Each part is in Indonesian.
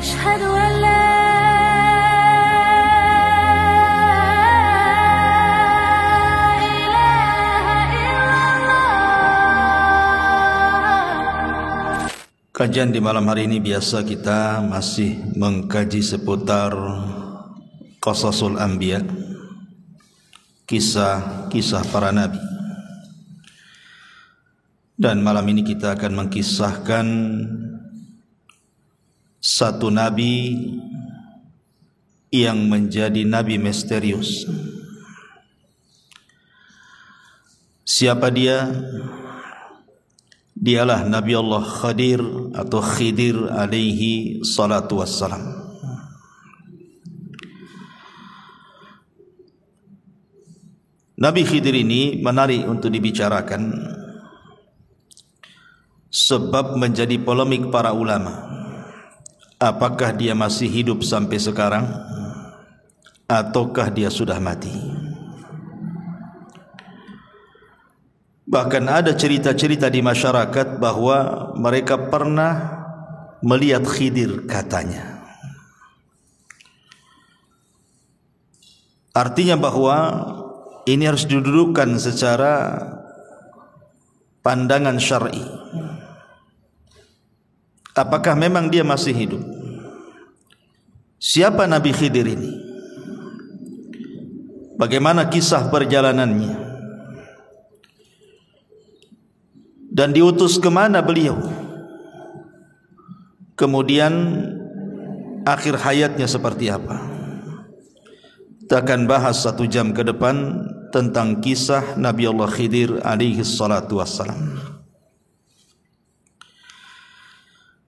أشهد أن لا Kajian di malam hari ini biasa kita masih mengkaji seputar Qasasul Anbiya, kisah-kisah para nabi. Dan malam ini kita akan mengkisahkan satu nabi yang menjadi nabi misterius. Siapa dia? Dialah Nabi Allah Khadir atau Khidir alaihi salatu wassalam. Nabi Khidir ini menarik untuk dibicarakan sebab menjadi polemik para ulama. Apakah dia masih hidup sampai sekarang ataukah dia sudah mati? Bahkan ada cerita-cerita di masyarakat bahwa mereka pernah melihat Khidir katanya. Artinya bahwa ini harus didudukkan secara pandangan syar'i. Apakah memang dia masih hidup? Siapa Nabi Khidir ini? Bagaimana kisah perjalanannya? Dan diutus ke mana beliau? Kemudian akhir hayatnya seperti apa? Kita akan bahas 1 jam ke depan tentang kisah Nabi Allah Khidir alaihi salatu wassalam.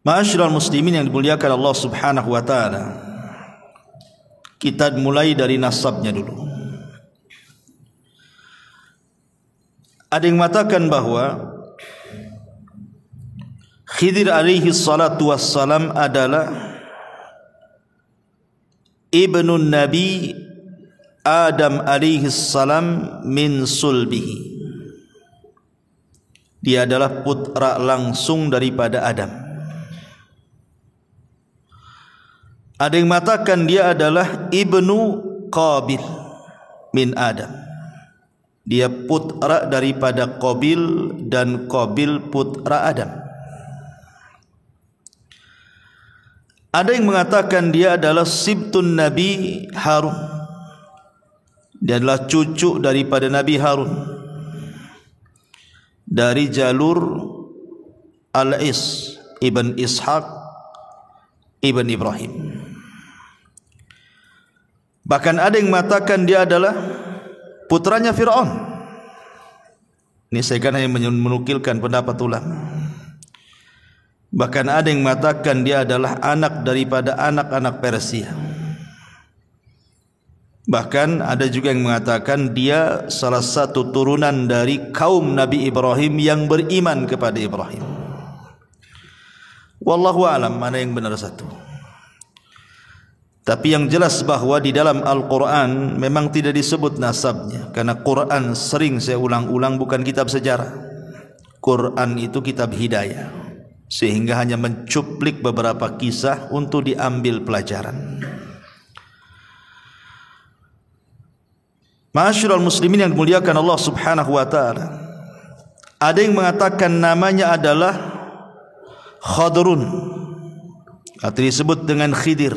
Ma'asyiral muslimin yang dimuliakan Allah subhanahu wa ta'ala, kita mulai dari nasabnya dulu. Ada yang mengatakan bahwa Khidir alaihi salatu wassalam adalah ibnu Nabi Adam alaihi salam min sulbihi. Dia adalah putra langsung daripada Adam. Ada yang mengatakan dia adalah ibnu Qabil min Adam. Dia putra daripada Qabil dan Qabil putra Adam. Ada yang mengatakan dia adalah sibtun Nabi Harun. Dia adalah cucu daripada Nabi Harun dari jalur Al-Is ibn Ishaq ibn Ibrahim. Bahkan ada yang mengatakan dia adalah putranya Fir'aun. Ini saya kan hanya menukilkan pendapat ulama. Bahkan ada yang mengatakan dia adalah anak daripada anak-anak Persia. Bahkan ada juga yang mengatakan dia salah satu turunan dari kaum Nabi Ibrahim yang beriman kepada Ibrahim. Wallahu a'lam mana yang benar satu. Tapi yang jelas bahwa di dalam Al-Quran memang tidak disebut nasabnya, karena Quran sering saya ulang-ulang bukan kitab sejarah. Quran itu kitab hidayah, sehingga hanya mencuplik beberapa kisah untuk diambil pelajaran. Ma'asyiral muslimin yang dimuliakan Allah subhanahu wa ta'ala, ada yang mengatakan namanya adalah Khadrun atau disebut dengan Khidir.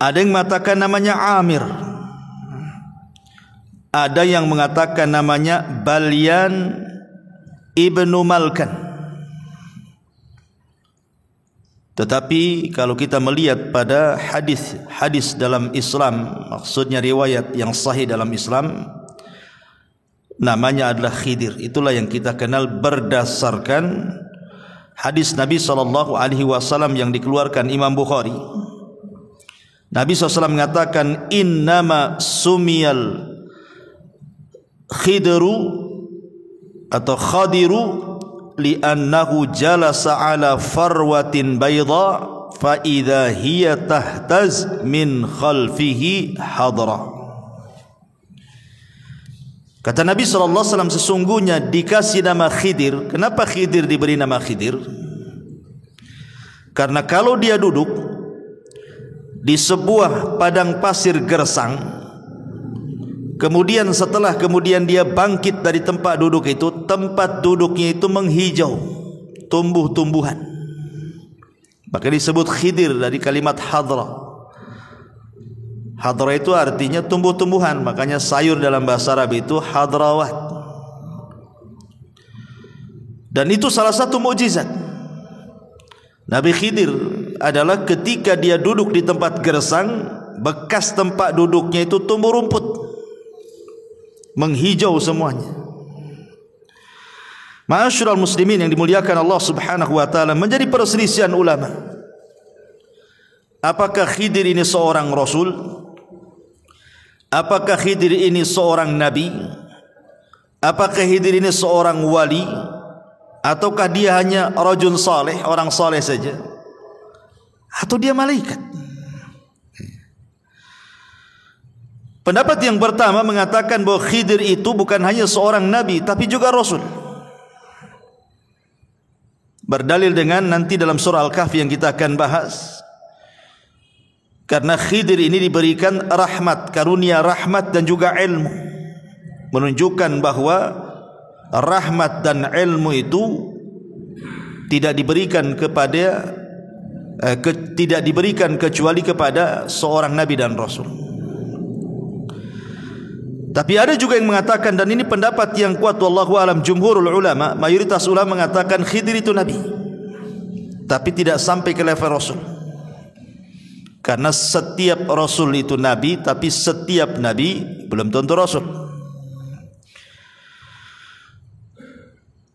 Ada yang mengatakan namanya Amir. Ada yang mengatakan namanya Balyan ibnu Malkan. Tetapi kalau kita melihat pada hadis dalam Islam, maksudnya riwayat yang sahih dalam Islam, namanya adalah Khidir. Itulah yang kita kenal berdasarkan hadis Nabi SAW yang dikeluarkan Imam Bukhari. Nabi SAW mengatakan, innama sumiyal khidru atau khadiru li'annahu jalasa ala farwatin bayda fa idza hiya tahtaz min khalfihi hadra. Kata Nabi SAW, sesungguhnya dikasih nama Khidir. Kenapa Khidir diberi nama Khidir? Karena kalau dia duduk di sebuah padang pasir gersang, kemudian dia bangkit dari tempat duduk itu, tempat duduknya itu menghijau, tumbuh-tumbuhan. Maka disebut khidir dari kalimat hadra. Hadra itu artinya tumbuh-tumbuhan, makanya sayur dalam bahasa Arab itu hadrawat. Dan itu salah satu mukjizat Nabi Khidir adalah ketika dia duduk di tempat gersang, bekas tempat duduknya itu tumbuh rumput, menghijau semuanya. Ma'asyiral muslimin yang dimuliakan Allah Subhanahu wa taala, menjadi perselisihan ulama. Apakah Khidir ini seorang rasul? Apakah Khidir ini seorang nabi? Apakah Khidir ini seorang wali? Ataukah dia hanya rajul saleh, orang saleh saja? Atau dia malaikat? Pendapat yang pertama mengatakan bahwa Khidir itu bukan hanya seorang nabi, tapi juga rasul. Berdalil dengan nanti dalam surah Al-Kahfi yang kita akan bahas. Karena Khidir ini diberikan rahmat, karunia rahmat dan juga ilmu, menunjukkan bahwa rahmat dan ilmu itu tidak diberikan kecuali kepada seorang nabi dan rasul. Tapi ada juga yang mengatakan, dan ini pendapat yang kuat wallahu alam, jumhurul ulama, mayoritas ulama mengatakan Khidir itu nabi, tapi tidak sampai ke level rasul. Karena setiap rasul itu nabi, tapi setiap nabi belum tentu rasul.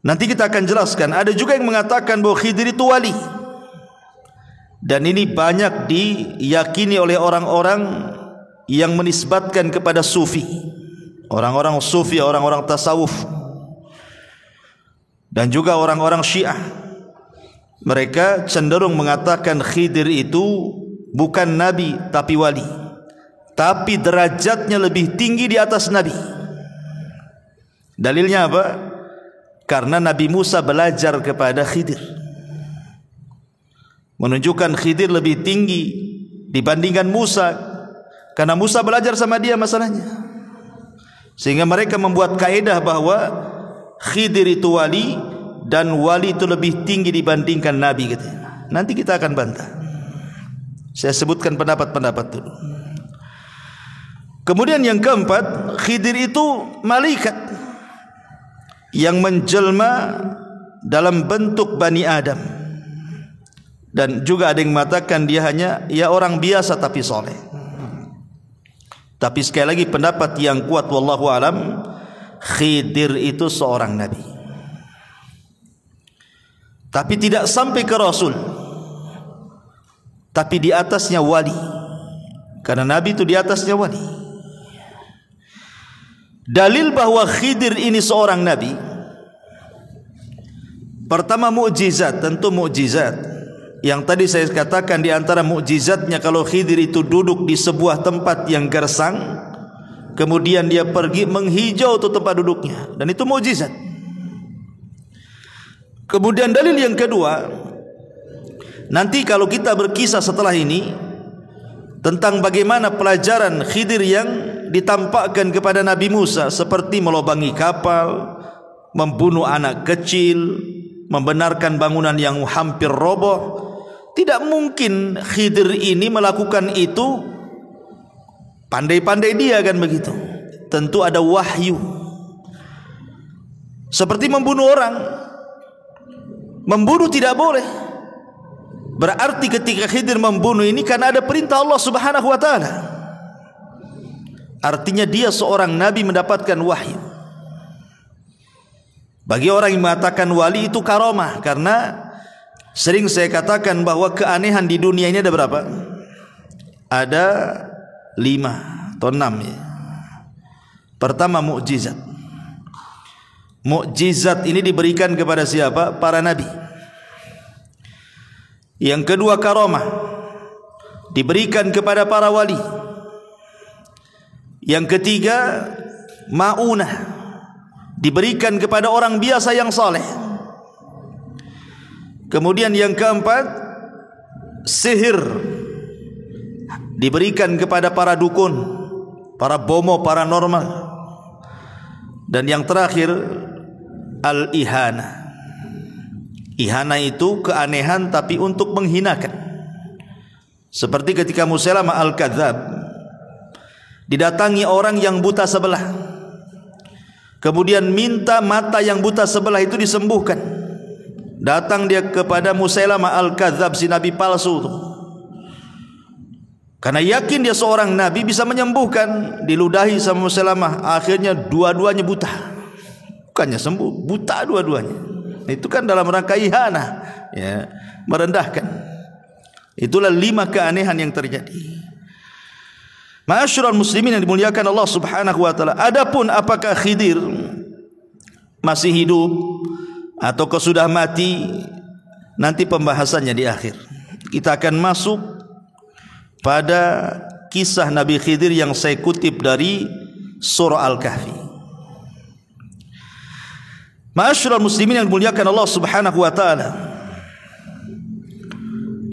Nanti kita akan jelaskan. Ada juga yang mengatakan bahwa Khidir itu wali, dan ini banyak diyakini oleh orang-orang yang menisbatkan kepada sufi, orang-orang sufi, orang-orang tasawuf, dan juga orang-orang Syiah. Mereka cenderung mengatakan Khidir itu bukan nabi tapi wali, tapi derajatnya lebih tinggi di atas nabi. Dalilnya apa? Karena Nabi Musa belajar kepada Khidir, menunjukkan Khidir lebih tinggi dibandingkan Musa, karena Musa belajar sama dia masalahnya. Sehingga mereka membuat kaedah bahwa Khidir itu wali, dan wali itu lebih tinggi dibandingkan nabi gitu. Nanti kita akan bantah. Saya sebutkan pendapat-pendapat dulu. Kemudian yang keempat, Khidir itu malaikat yang menjelma dalam bentuk Bani Adam. Dan juga ada yang mengatakan dia hanya orang biasa tapi soleh. Tapi sekali lagi pendapat yang kuat wallahu alam, Khidir itu seorang nabi, tapi tidak sampai ke rasul, tapi di atasnya wali. Karena nabi itu di atasnya wali. Dalil bahwa Khidir ini seorang nabi, pertama mukjizat, tentu mukjizat. Yang tadi saya katakan di antara mukjizatnya, kalau Khidir itu duduk di sebuah tempat yang gersang, kemudian dia pergi menghijau itu tempat duduknya, dan itu mukjizat. Kemudian dalil yang kedua, nanti kalau kita berkisah setelah ini tentang bagaimana pelajaran Khidir yang ditampakkan kepada Nabi Musa, seperti melobangi kapal, membunuh anak kecil, membenarkan bangunan yang hampir roboh. Tidak mungkin Khidir ini melakukan itu pandai-pandai dia, kan begitu. Tentu ada wahyu. Seperti membunuh orang, membunuh tidak boleh. Berarti ketika Khidir membunuh ini karena ada perintah Allah Subhanahu wa taala. Artinya dia seorang nabi mendapatkan wahyu. Bagi orang yang mengatakan wali itu karomah, karena sering saya katakan bahwa keanehan di dunia ini ada berapa? Ada 5 atau 6 ya. Pertama mukjizat. Mukjizat ini diberikan kepada siapa? Para nabi. Yang kedua karomah, diberikan kepada para wali. Yang ketiga maunah, diberikan kepada orang biasa yang saleh. Kemudian yang keempat sihir diberikan kepada para dukun, para bomo paranormal. Dan yang terakhir al-ihana. Ihana itu keanehan tapi untuk menghinakan. Seperti ketika Musailamah al-Kadzab didatangi orang yang buta sebelah, kemudian minta mata yang buta sebelah itu disembuhkan. Datang dia kepada Musailamah al-Kadzab, si nabi palsu itu, karena yakin dia seorang nabi bisa menyembuhkan. Diludahi sama Musailamah, akhirnya dua-duanya buta. Bukannya sembuh, buta dua-duanya. Itu kan dalam rangka ihana, ya, merendahkan. Itulah 5 keanehan yang terjadi. Ma'asyiral muslimin yang dimuliakan Allah Subhanahu wa taala. Adapun apakah Khidir masih hidup atau sudah mati, nanti pembahasannya di akhir. Kita akan masuk pada kisah Nabi Khidir yang saya kutip dari surah Al-Kahfi. Ma'asyiral muslimin yang dimuliakan Allah Subhanahu wa taala,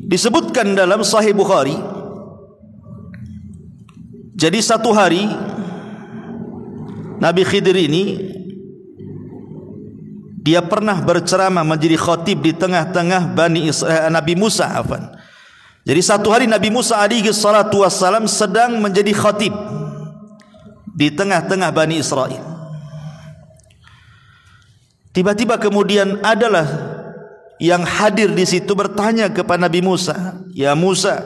disebutkan dalam Sahih Bukhari, jadi satu hari Nabi Khidir ini dia pernah berceramah menjadi khatib di tengah-tengah Nabi Musa. Jadi satu hari Nabi Musa alaihi salatu wassalam sedang menjadi khatib di tengah-tengah Bani Israel. Tiba-tiba kemudian adalah yang hadir di situ bertanya kepada Nabi Musa, "Ya Musa,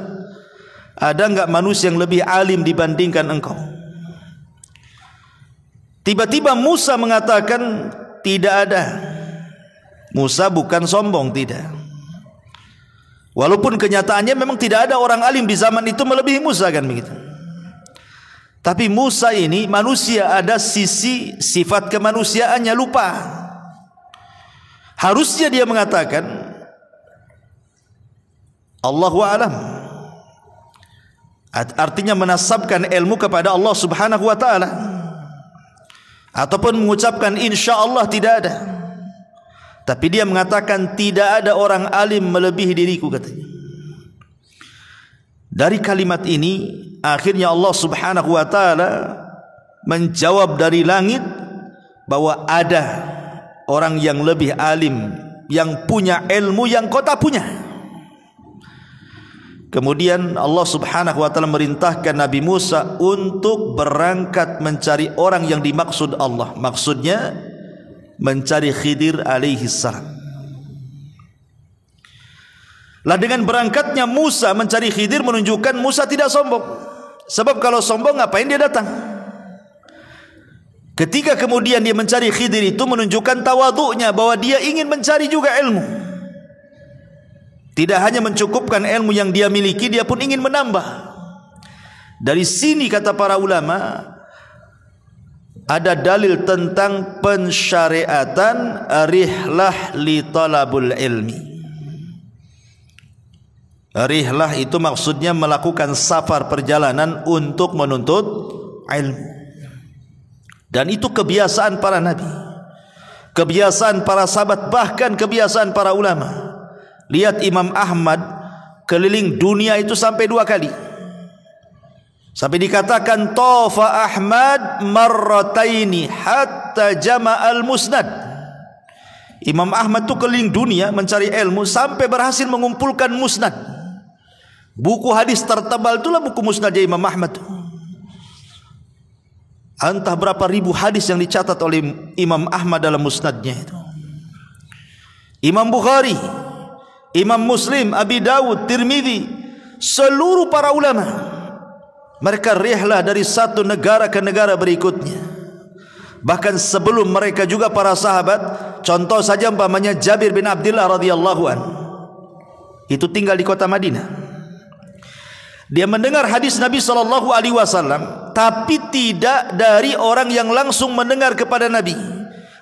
ada enggak manusia yang lebih alim dibandingkan engkau?" Tiba-tiba Musa mengatakan, "Tidak ada." Musa bukan sombong, tidak. Walaupun kenyataannya memang tidak ada orang alim di zaman itu melebihi Musa, kan begitu. Tapi Musa ini manusia, ada sisi sifat kemanusiaannya lupa. Harusnya dia mengatakan Allahu a'lam, artinya menasabkan ilmu kepada Allah Subhanahu wa taala, ataupun mengucapkan insyaallah tidak ada. Tapi dia mengatakan tidak ada orang alim melebihi diriku, katanya. Dari kalimat ini akhirnya Allah Subhanahu wa taala menjawab dari langit bahwa ada orang yang lebih alim, yang punya ilmu yang kau tak punya. Kemudian Allah Subhanahu wa taala merintahkan Nabi Musa untuk berangkat mencari orang yang dimaksud Allah. Maksudnya mencari Khidir alaihi salam. Lah dengan berangkatnya Musa mencari Khidir menunjukkan Musa tidak sombong. Sebab kalau sombong ngapain dia datang? Ketika kemudian dia mencari Khidir itu menunjukkan tawadhu'nya, bahwa dia ingin mencari juga ilmu. Tidak hanya mencukupkan ilmu yang dia miliki, dia pun ingin menambah. Dari sini kata para ulama, ada dalil tentang pensyariatan rihlah li talabul ilmi. Rihlah itu maksudnya melakukan safar, perjalanan untuk menuntut ilmu. Dan itu kebiasaan para nabi, kebiasaan para sahabat, bahkan kebiasaan para ulama. Lihat Imam Ahmad keliling dunia itu sampai 2 kali. Sampai dikatakan Tafa Ahmad marrataini hatta jama'al musnad. Imam Ahmad itu keliling dunia mencari ilmu sampai berhasil mengumpulkan musnad. Buku hadis tertebal itulah buku musnadnya Imam Ahmad. Entah berapa ribu hadis yang dicatat oleh Imam Ahmad dalam musnadnya itu. Imam Bukhari, Imam Muslim, Abi Dawud, Tirmidzi, seluruh para ulama, mereka rihlah dari satu negara ke negara berikutnya. Bahkan sebelum mereka juga para sahabat. Contoh saja umpamanya Jabir bin Abdullah radhiyallahu anhu, itu tinggal di kota Madinah. Dia mendengar hadis Nabi SAW, tapi tidak dari orang yang langsung mendengar kepada Nabi.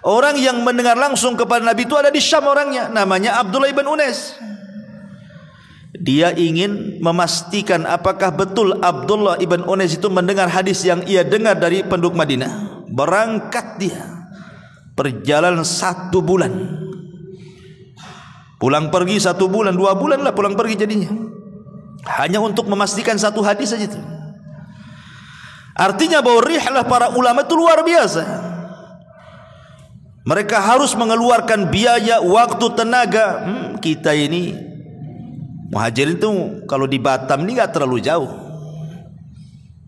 Orang yang mendengar langsung kepada Nabi itu ada di Syam orangnya, namanya Abdullah ibn Unais. Dia ingin memastikan apakah betul Abdullah ibn Unais itu mendengar hadis yang ia dengar dari penduduk Madinah. Berangkat dia, perjalanan 1 bulan, pulang pergi 1 bulan, 2 bulan lah pulang pergi jadinya. hanya untuk memastikan satu hadis saja itu. Artinya bahwa rihlah para ulama itu luar biasa. Mereka harus mengeluarkan biaya, waktu, tenaga. Kita ini muhajirin itu kalau di Batam ini gak terlalu jauh,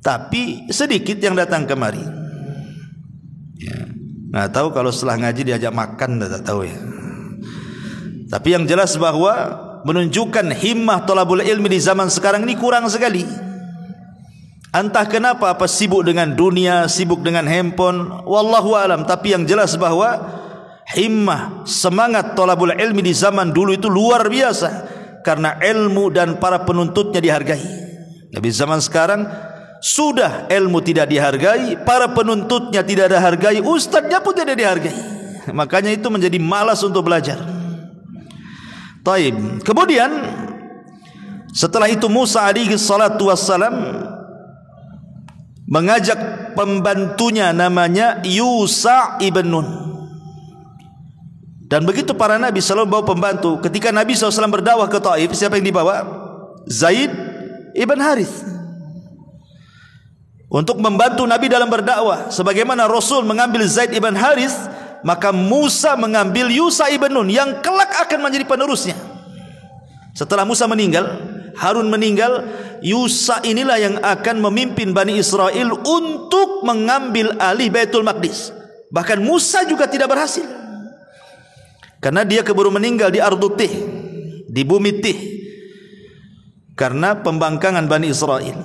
tapi sedikit yang datang kemari. Nggak tahu kalau setelah ngaji diajak makan, tak tahu ya. Tapi yang jelas bahwa menunjukkan himmah thalabul ilmi di zaman sekarang ini kurang sekali. Entah kenapa, apa sibuk dengan dunia, sibuk dengan handphone, wallahu alam. Tapi yang jelas bahwa himmah, semangat thalabul ilmi di zaman dulu itu luar biasa, karena ilmu dan para penuntutnya dihargai. Tapi zaman sekarang sudah ilmu tidak dihargai, para penuntutnya tidak dihargai, ustadznya pun tidak dihargai. Makanya itu menjadi malas untuk belajar. Taib. Kemudian setelah itu Musa alaihi salatu wassalam mengajak pembantunya namanya Yusha ibn Nun. Dan begitu para nabi selalu bawa pembantu. Ketika Nabi SAW berdakwah ke Taif, siapa yang dibawa? Zaid ibn Harith, untuk membantu Nabi dalam berdakwah. Sebagaimana Rasul mengambil Zaid ibn Harith, maka Musa mengambil Yusha ibn Nun yang kelak akan menjadi penerusnya. Setelah Musa meninggal, Harun meninggal, Yusha inilah yang akan memimpin Bani Israel untuk mengambil alih Baitul Maqdis. Bahkan Musa juga tidak berhasil, karena dia keburu meninggal di Ardut Tih, di bumi Tih, karena pembangkangan Bani Israel.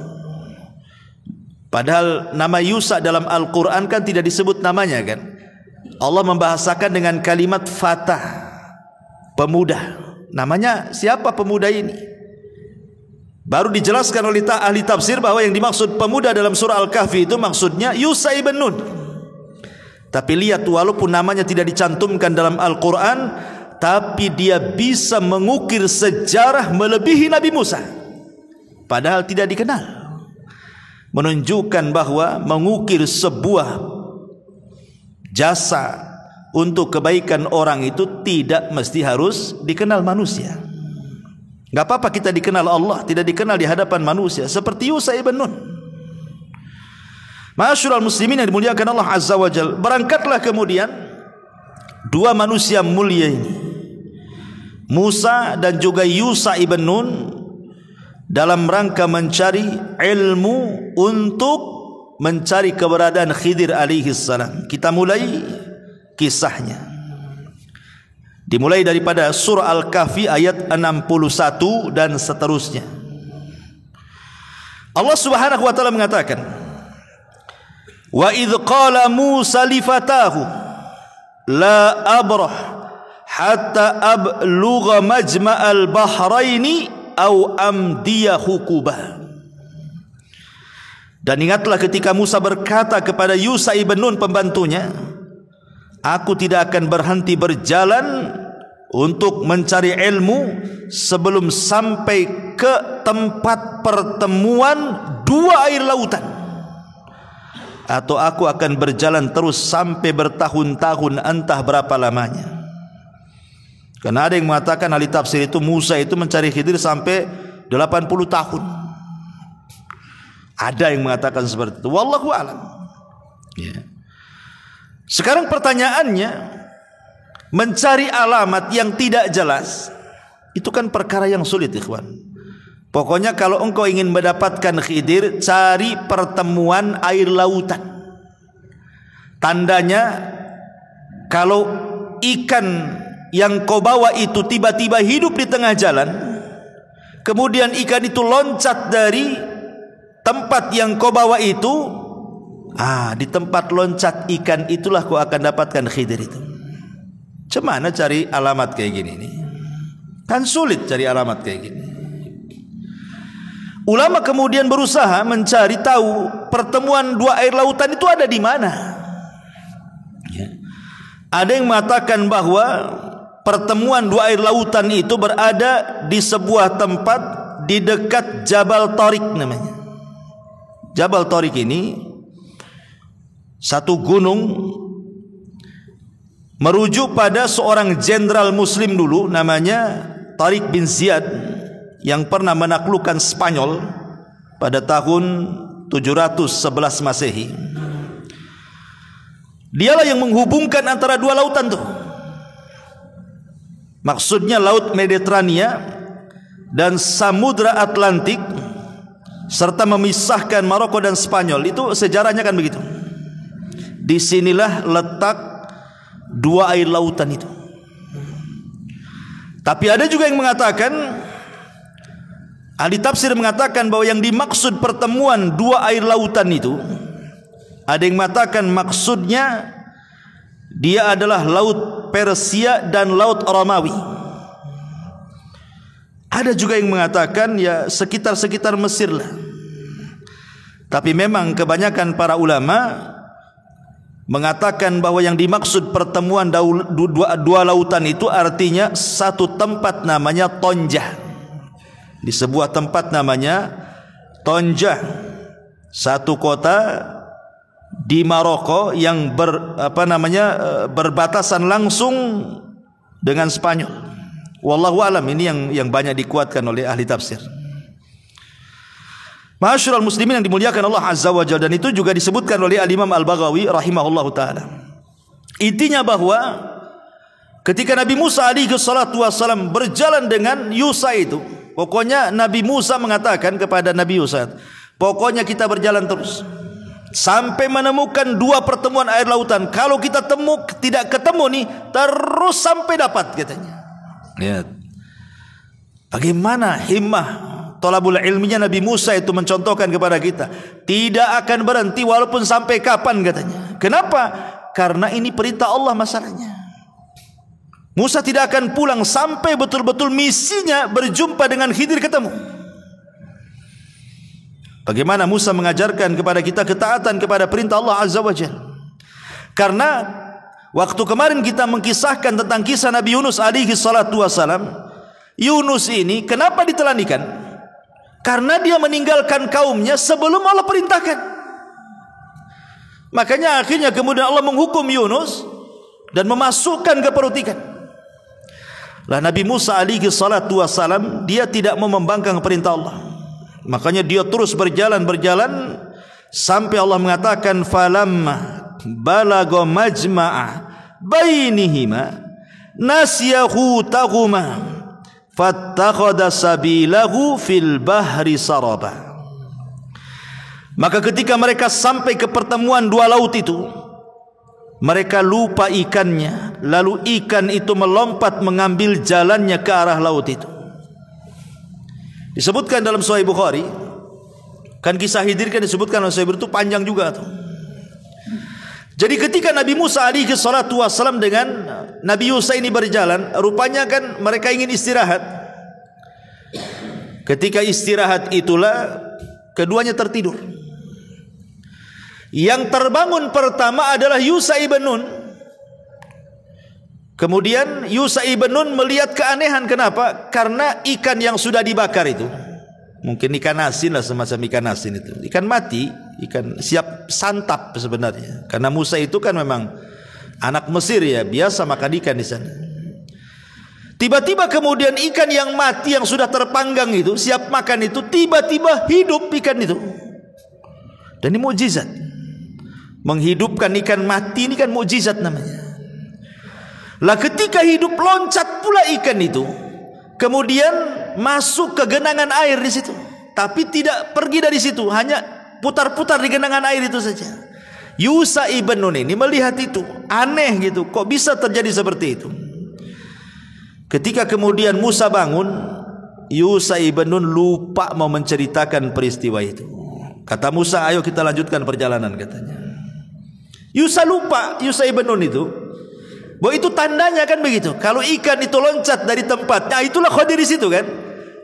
Padahal nama Yusha dalam Al-Quran kan tidak disebut namanya kan. Allah membahasakan dengan kalimat fatah, pemuda. Namanya siapa pemuda ini? Baru dijelaskan oleh ahli tafsir bahwa yang dimaksud pemuda dalam surah Al-Kahfi itu maksudnya Yusha ibn Nun. Tapi lihat, walaupun namanya tidak dicantumkan dalam Al-Quran, tapi dia bisa mengukir sejarah melebihi Nabi Musa, padahal tidak dikenal. Menunjukkan bahwa mengukir sebuah jasa untuk kebaikan orang itu tidak mesti harus dikenal manusia. Gak apa-apa kita dikenal Allah, tidak dikenal di hadapan manusia, seperti Yusha ibn Nun. Ma'asyiral muslimin yang dimuliakan Allah Azza wa Jalla, berangkatlah kemudian dua manusia mulia ini, Musa dan juga Yusha ibn Nun, dalam rangka mencari ilmu untuk mencari keberadaan Khidir alaihi salam. Kita mulai kisahnya. Dimulai daripada surah Al-Kahfi ayat 61 dan seterusnya. Allah Subhanahu wa taala mengatakan, "Wa idz qala Musa li fatahu la abrah hatta ablugha majma'al bahraini aw amdiya hukuba." Dan ingatlah ketika Musa berkata kepada Yusha ibn Nun pembantunya, "Aku tidak akan berhenti berjalan untuk mencari ilmu sebelum sampai ke tempat pertemuan dua air lautan, atau aku akan berjalan terus sampai bertahun-tahun, entah berapa lamanya." Karena ada yang mengatakan ahli tafsir itu Musa itu mencari Khidir sampai 80 tahun. Ada yang mengatakan seperti itu, wallahu a'lam. Ya. Sekarang pertanyaannya, mencari alamat yang tidak jelas itu kan perkara yang sulit, ikhwan. Pokoknya kalau engkau ingin mendapatkan Khidir, cari pertemuan air lautan. Tandanya kalau ikan yang kau bawa itu tiba-tiba hidup di tengah jalan, kemudian ikan itu loncat dari tempat yang kau bawa itu, di tempat loncat ikan itulah kau akan dapatkan Khidir itu. Cemana cari alamat kayak gini nih? Kan sulit cari alamat kayak gini. Ulama kemudian berusaha mencari tahu pertemuan dua air lautan itu ada di mana. Ya. Ada yang mengatakan bahwa pertemuan dua air lautan itu berada di sebuah tempat di dekat Jabal Tariq namanya. Jabal Tariq ini satu gunung merujuk pada seorang jenderal muslim dulu namanya Tariq bin Ziyad, yang pernah menaklukkan Spanyol pada tahun 711 Masehi. Dialah yang menghubungkan antara dua lautan tuh. Maksudnya Laut Mediterania dan Samudra Atlantik, serta memisahkan Maroko dan Spanyol. Itu sejarahnya kan begitu. Disinilah letak dua air lautan itu. Tapi ada juga yang mengatakan, ahli tafsir mengatakan bahwa yang dimaksud pertemuan dua air lautan itu, ada yang mengatakan maksudnya dia adalah Laut Persia dan Laut Romawi. Ada juga yang mengatakan ya sekitar Mesir lah. Tapi memang kebanyakan para ulama mengatakan bahwa yang dimaksud pertemuan dua lautan itu artinya satu tempat namanya Tonjah. Di sebuah tempat namanya Tonjah, satu kota di Maroko yang berbatasan langsung dengan Spanyol. Wallahu alam, ini yang banyak dikuatkan oleh ahli tafsir. Ma'asyiral muslimin yang dimuliakan Allah Azza wa Jalla, dan itu juga disebutkan oleh Al-Imam Al-Baghawi rahimahullahu taala. Intinya bahwa ketika Nabi Musa alaihi salatu wasallam berjalan dengan Yusa itu, pokoknya Nabi Musa mengatakan kepada Nabi Yusa, pokoknya kita berjalan terus sampai menemukan dua pertemuan air lautan. Kalau kita tidak ketemu nih, terus sampai dapat, katanya. Lihat bagaimana himmah thalabul ilminya Nabi Musa itu mencontohkan kepada kita, tidak akan berhenti walaupun sampai kapan, katanya. Kenapa? Karena ini perintah Allah masalahnya. Musa tidak akan pulang sampai betul-betul misinya berjumpa dengan Khidir ketemu. Bagaimana Musa mengajarkan kepada kita ketaatan kepada perintah Allah Azza wa Jalla. Karena waktu kemarin kita mengkisahkan tentang kisah Nabi Yunus alaihi salatu wasalam, Yunus ini kenapa ditelanikan? Karena dia meninggalkan kaumnya sebelum Allah perintahkan. Makanya akhirnya kemudian Allah menghukum Yunus dan memasukkan ke perut ikan. Lah Nabi Musa alaihi salatu wasalam, dia tidak mau membangkang perintah Allah. Makanya dia terus berjalan sampai Allah mengatakan falamma balagha majma'a bainihima nasiyahu tahuma fattakhadha sabilahu fil bahri saraba. Maka ketika mereka sampai ke pertemuan dua laut itu, mereka lupa ikannya, lalu ikan itu melompat mengambil jalannya ke arah laut itu. Disebutkan dalam Sahih Bukhari, kan kisah Khidir kan disebutkan oleh Sahih Bukhari, itu panjang juga tuh. Jadi ketika Nabi Musa alaihi salatu wasallam dengan Nabi Yusa ini berjalan, rupanya kan mereka ingin istirahat. Ketika istirahat itulah keduanya tertidur. Yang terbangun pertama adalah Yusa ibn Nun. Kemudian Yusa ibn Nun melihat keanehan. Kenapa? Karena ikan yang sudah dibakar itu, mungkin ikan asin lah, semacam ikan asin itu, ikan mati, ikan siap santap sebenarnya. Karena Musa itu kan memang anak Mesir ya, biasa makan ikan di sana. Tiba-tiba kemudian ikan yang mati yang sudah terpanggang itu, siap makan itu, tiba-tiba hidup ikan itu. Dan ini mukjizat. Menghidupkan ikan mati ini kan mukjizat namanya. Lah ketika hidup, loncat pula ikan itu, kemudian masuk ke genangan air di situ, tapi tidak pergi dari situ, hanya putar-putar di genangan air itu saja. Yusa ibn Nun ini melihat itu, aneh gitu, kok bisa terjadi seperti itu. Ketika kemudian Musa bangun, Yusa ibn Nun lupa mau menceritakan peristiwa itu. Kata Musa, ayo kita lanjutkan perjalanan, katanya. Yusa lupa, Yusa ibn Nun itu, bahwa itu tandanya kan begitu. Kalau ikan itu loncat dari tempat, nah itulah Khidir di situ kan.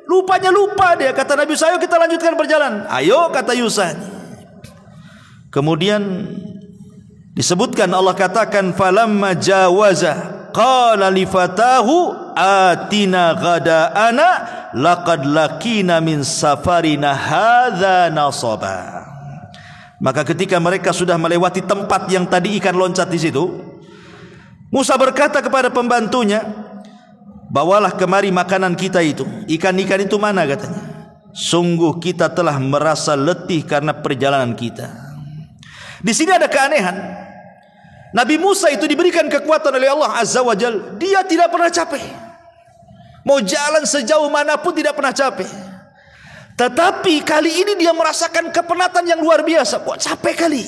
Lupanya lupa dia. Kata Nabi Yusa, ayo kita lanjutkan perjalanan. Ayo, kata Yusa. Kemudian disebutkan, Allah katakan falamma jawaza qala li fatahu atina ghada'ana laqad laqina min safarina hadza nasaba. Maka ketika mereka sudah melewati tempat yang tadi ikan loncat di situ, Musa berkata kepada pembantunya, bawalah kemari makanan kita itu. Ikan-ikan itu mana katanya? Sungguh kita telah merasa letih karena perjalanan kita. Di sini ada keanehan. Nabi Musa itu diberikan kekuatan oleh Allah Azza wa Jalla. Dia tidak pernah capek. Mau jalan sejauh manapun tidak pernah capek. Tetapi kali ini dia merasakan kepenatan yang luar biasa. Kok capek kali?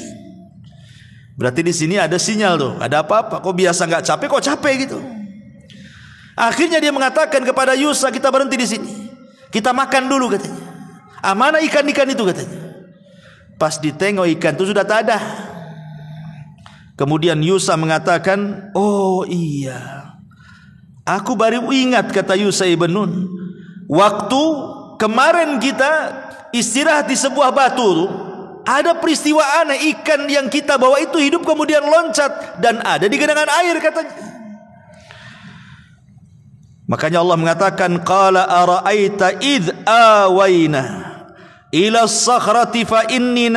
Berarti di sini ada sinyal tuh. Ada apa-apa? Kok biasa nggak capek? Kok capek gitu? Akhirnya dia mengatakan kepada Yusa, kita berhenti di sini. Kita makan dulu katanya. Mana ikan-ikan itu katanya. Pas ditengok ikan itu sudah tak ada. Kemudian Yusa mengatakan, oh iya, aku baru ingat, kata Yusa ibn Nun, waktu kemarin kita istirahat di sebuah batu, ada peristiwa aneh, ikan yang kita bawa itu hidup kemudian loncat dan ada di genangan air katanya. Makanya Allah mengatakan, qala ara'aita idh awayna ila as-sakhrati fa inni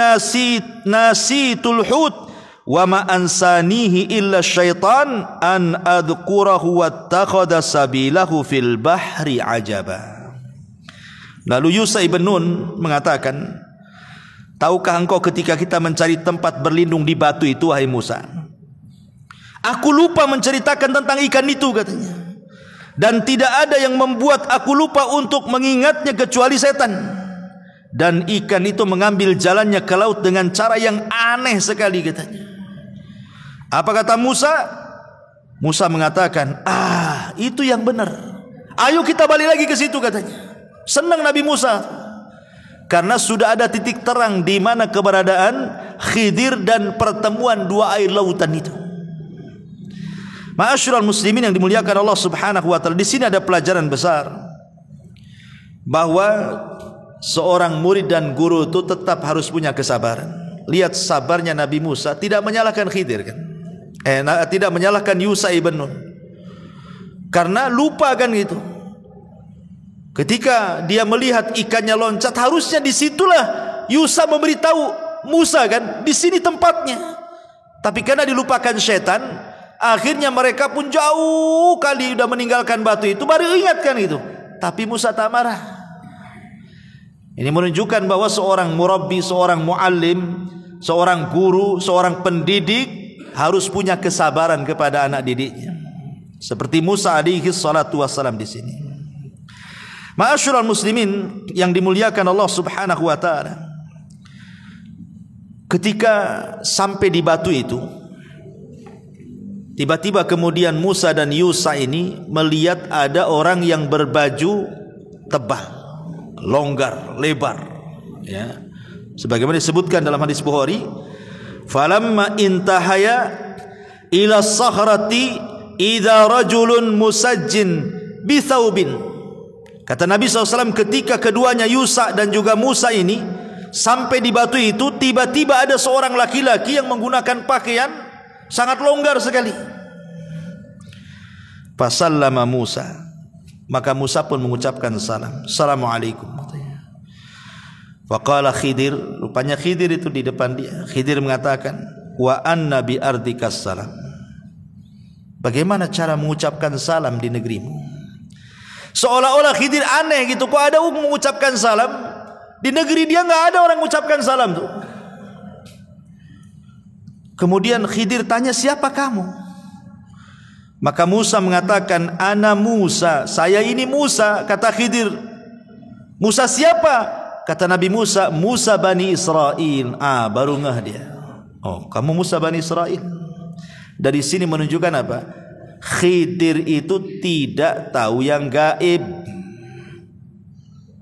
nasitul hut wa ma ansanihi illa syaitan an adhkurahu wattakhadha sabilahu fil bahri ajaba. Lalu Yusa ibn Nun mengatakan, tahukah engkau ketika kita mencari tempat berlindung di batu itu, wahai Musa, aku lupa menceritakan tentang ikan itu katanya. Dan tidak ada yang membuat aku lupa untuk mengingatnya kecuali setan. Dan ikan itu mengambil jalannya ke laut dengan cara yang aneh sekali katanya. Apa kata Musa? Musa mengatakan, itu yang benar. Ayo kita balik lagi ke situ katanya. Senang Nabi Musa karena sudah ada titik terang di mana keberadaan Khidir dan pertemuan dua air lautan itu. Ma'asyiral muslimin yang dimuliakan Allah Subhanahu wa taala, di sini ada pelajaran besar bahwa seorang murid dan guru itu tetap harus punya kesabaran. Lihat sabarnya Nabi Musa, tidak menyalahkan Khidir kan? Tidak menyalahkan Yusa ibn Nun. Karena lupa kan gitu. Ketika dia melihat ikannya loncat, harusnya disitulah Yusa memberitahu Musa kan, di sini tempatnya. Tapi karena dilupakan setan, akhirnya mereka pun jauh kali sudah meninggalkan batu itu, baru ingatkan itu. Tapi Musa tak marah. Ini menunjukkan bahwa seorang murabbi, seorang muallim, seorang guru, seorang pendidik harus punya kesabaran kepada anak didiknya. Seperti Musa alaihi salatu wassalam di sini. Ma'asyiral muslimin yang dimuliakan Allah Subhanahu wa taala. Ketika sampai di batu itu, tiba-tiba kemudian Musa dan Yusa ini melihat ada orang yang berbaju tebal, longgar, lebar, ya. Sebagaimana disebutkan dalam hadis Bukhari, falamma intahaya ila sakhrati idza rajulun musajjin bi thawbin. Kata Nabi SAW, ketika keduanya Yusa dan juga Musa ini sampai di batu itu, tiba-tiba ada seorang laki-laki yang menggunakan pakaian sangat longgar sekali. Fasallama Musa, maka Musa pun mengucapkan salam, assalamualaikum. Faqala Khidir, rupanya Khidir itu di depan dia. Khidir mengatakan, wa anna bi ardikas salam. Bagaimana cara mengucapkan salam di negerimu? Seolah-olah Khidir aneh gitu, kok ada mengucapkan salam di negeri dia, nggak ada orang mengucapkan salam tuh. Kemudian Khidir tanya, siapa kamu? Maka Musa mengatakan, ana Musa, saya ini Musa. Kata Khidir, Musa siapa? Kata Nabi Musa, Musa Bani Israel. Baru ngeh dia. Oh, kamu Musa Bani Israel. Dari sini menunjukkan apa? Khidir itu tidak tahu yang gaib.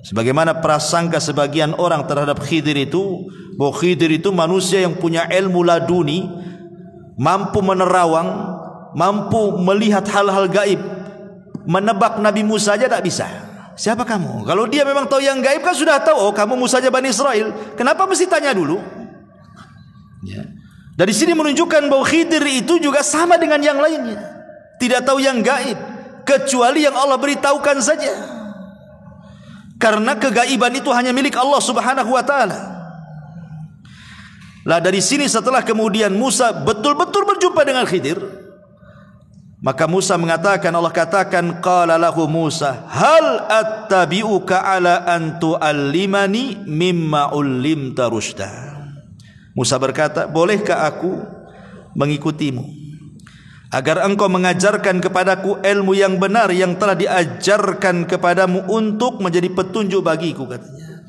Sebagaimana prasangka sebagian orang terhadap Khidir itu, bahwa Khidir itu manusia yang punya ilmu laduni, mampu menerawang, mampu melihat hal-hal gaib. Menebak Nabi Musa saja tak bisa. Siapa kamu? Kalau dia memang tahu yang gaib kan sudah tahu, oh kamu Musa Bani Israel. Kenapa mesti tanya dulu? Ya. Dari sini menunjukkan bahwa Khidir itu juga sama dengan yang lainnya, tidak tahu yang gaib kecuali yang Allah beritahukan saja. Karena kegaiban itu hanya milik Allah Subhanahu wa taala. Lah dari sini setelah kemudian Musa betul-betul berjumpa dengan Khidir, Maka Musa mengatakan, Allah katakan, qala lahu Musa, hal attabi'uka ala an tu'allimani mimma ullimta rusyda. Musa berkata, bolehkah aku mengikutimu agar engkau mengajarkan kepadaku ilmu yang benar yang telah diajarkan kepadamu untuk menjadi petunjuk bagiku, katanya.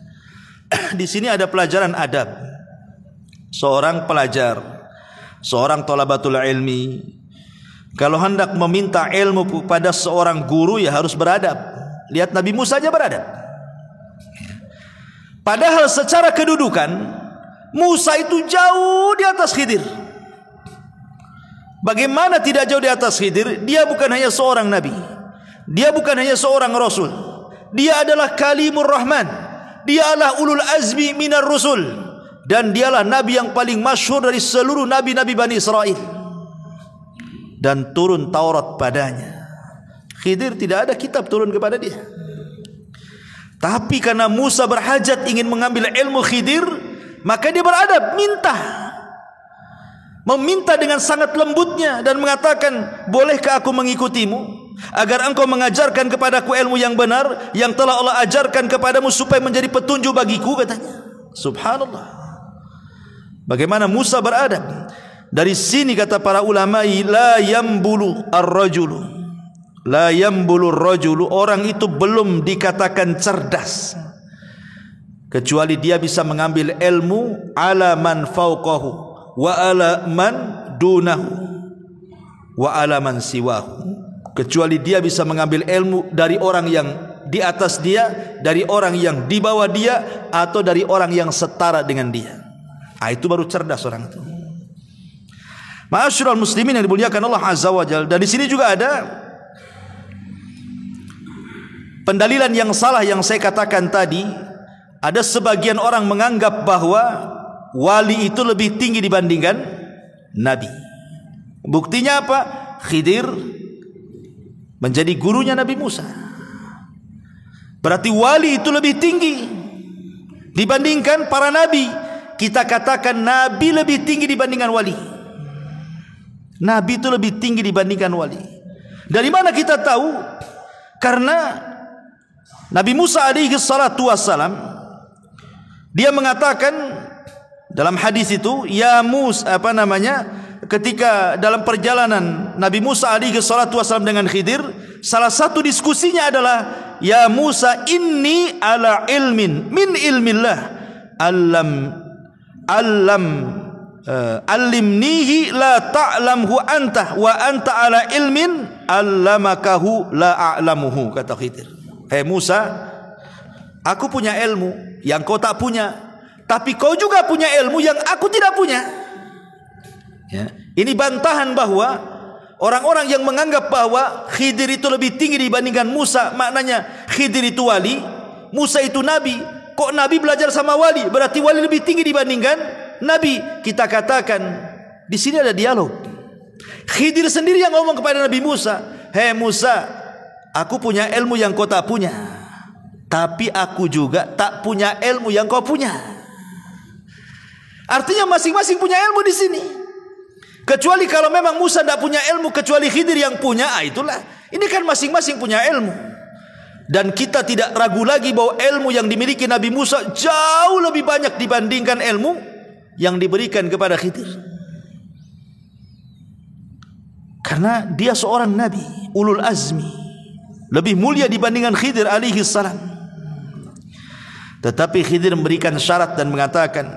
Di sini ada pelajaran adab. Seorang pelajar, seorang thalabatul ilmi, kalau hendak meminta ilmu kepada seorang guru ya harus beradab. Lihat Nabi Musa aja beradab. Padahal secara kedudukan Musa itu jauh di atas Khidir. Bagaimana tidak jauh di atas Khidir? Dia bukan hanya seorang nabi, dia bukan hanya seorang rasul, dia adalah kalimur rahman, dia adalah ulul azmi minar rusul, dan dialah nabi yang paling masyhur dari seluruh nabi-nabi Bani Israel. Dan turun Taurat padanya. Khidir tidak ada kitab turun kepada dia. Tapi karena Musa berhajat ingin mengambil ilmu Khidir, maka dia beradab, meminta dengan sangat lembutnya dan mengatakan, bolehkah aku mengikutimu agar engkau mengajarkan kepadaku ilmu yang benar yang telah Allah ajarkan kepadamu supaya menjadi petunjuk bagiku, katanya. Subhanallah. Bagaimana Musa beradab. Dari sini kata para ulama, la yambulu ar-rajulu, la yambulu ar-rajulu, orang itu belum dikatakan cerdas kecuali dia bisa mengambil ilmu ala man fauqahu wa ala man dunahu wa ala man siwahu, kecuali dia bisa mengambil ilmu dari orang yang di atas dia, dari orang yang di bawah dia, atau dari orang yang setara dengan dia. Itu baru cerdas orang itu. Ma'asyiral muslimin yang dimuliakan Allah Azza wa Jalla. Dan di sini juga ada pendalilan yang salah yang saya katakan tadi. Ada sebagian orang menganggap bahwa wali itu lebih tinggi dibandingkan nabi. Buktinya apa? Khidir menjadi gurunya Nabi Musa. Berarti wali itu lebih tinggi dibandingkan para nabi. Kita katakan nabi lebih tinggi dibandingkan wali. Nabi itu lebih tinggi dibandingkan wali. Dari mana kita tahu? Karena Nabi Musa alaihi salatu wassalam, dia mengatakan dalam hadis itu, ya Musa, ketika dalam perjalanan Nabi Musa alaihi salatu wassalam dengan Khidir, salah satu diskusinya adalah, ya Musa, inni ala ilmin min ilmillah allimnihi la ta'lamhu anta wa anta ala ilmin allamakahu la a'lamuhu, kata Khidir. Hei Musa, aku punya ilmu yang kau tak punya, tapi kau juga punya ilmu yang aku tidak punya. Ya. Ini bantahan bahwa orang-orang yang menganggap bahwa Khidir itu lebih tinggi dibandingkan Musa, maknanya Khidir itu wali, Musa itu nabi. Kok nabi belajar sama wali, berarti wali lebih tinggi dibandingkan nabi. Kita katakan di sini ada dialog. Khidir sendiri yang ngomong kepada Nabi Musa, hei Musa, aku punya ilmu yang kau tak punya, tapi aku juga tak punya ilmu yang kau punya. Artinya masing-masing punya ilmu di sini. Kecuali kalau memang Musa tidak punya ilmu kecuali Khidir yang punya, itulah. Ini kan masing-masing punya ilmu. Dan kita tidak ragu lagi bahwa ilmu yang dimiliki Nabi Musa jauh lebih banyak dibandingkan ilmu yang diberikan kepada Khidir. Karena dia seorang nabi, ulul azmi, lebih mulia dibandingkan Khidir alaihi salam. Tetapi Khidir memberikan syarat dan mengatakan,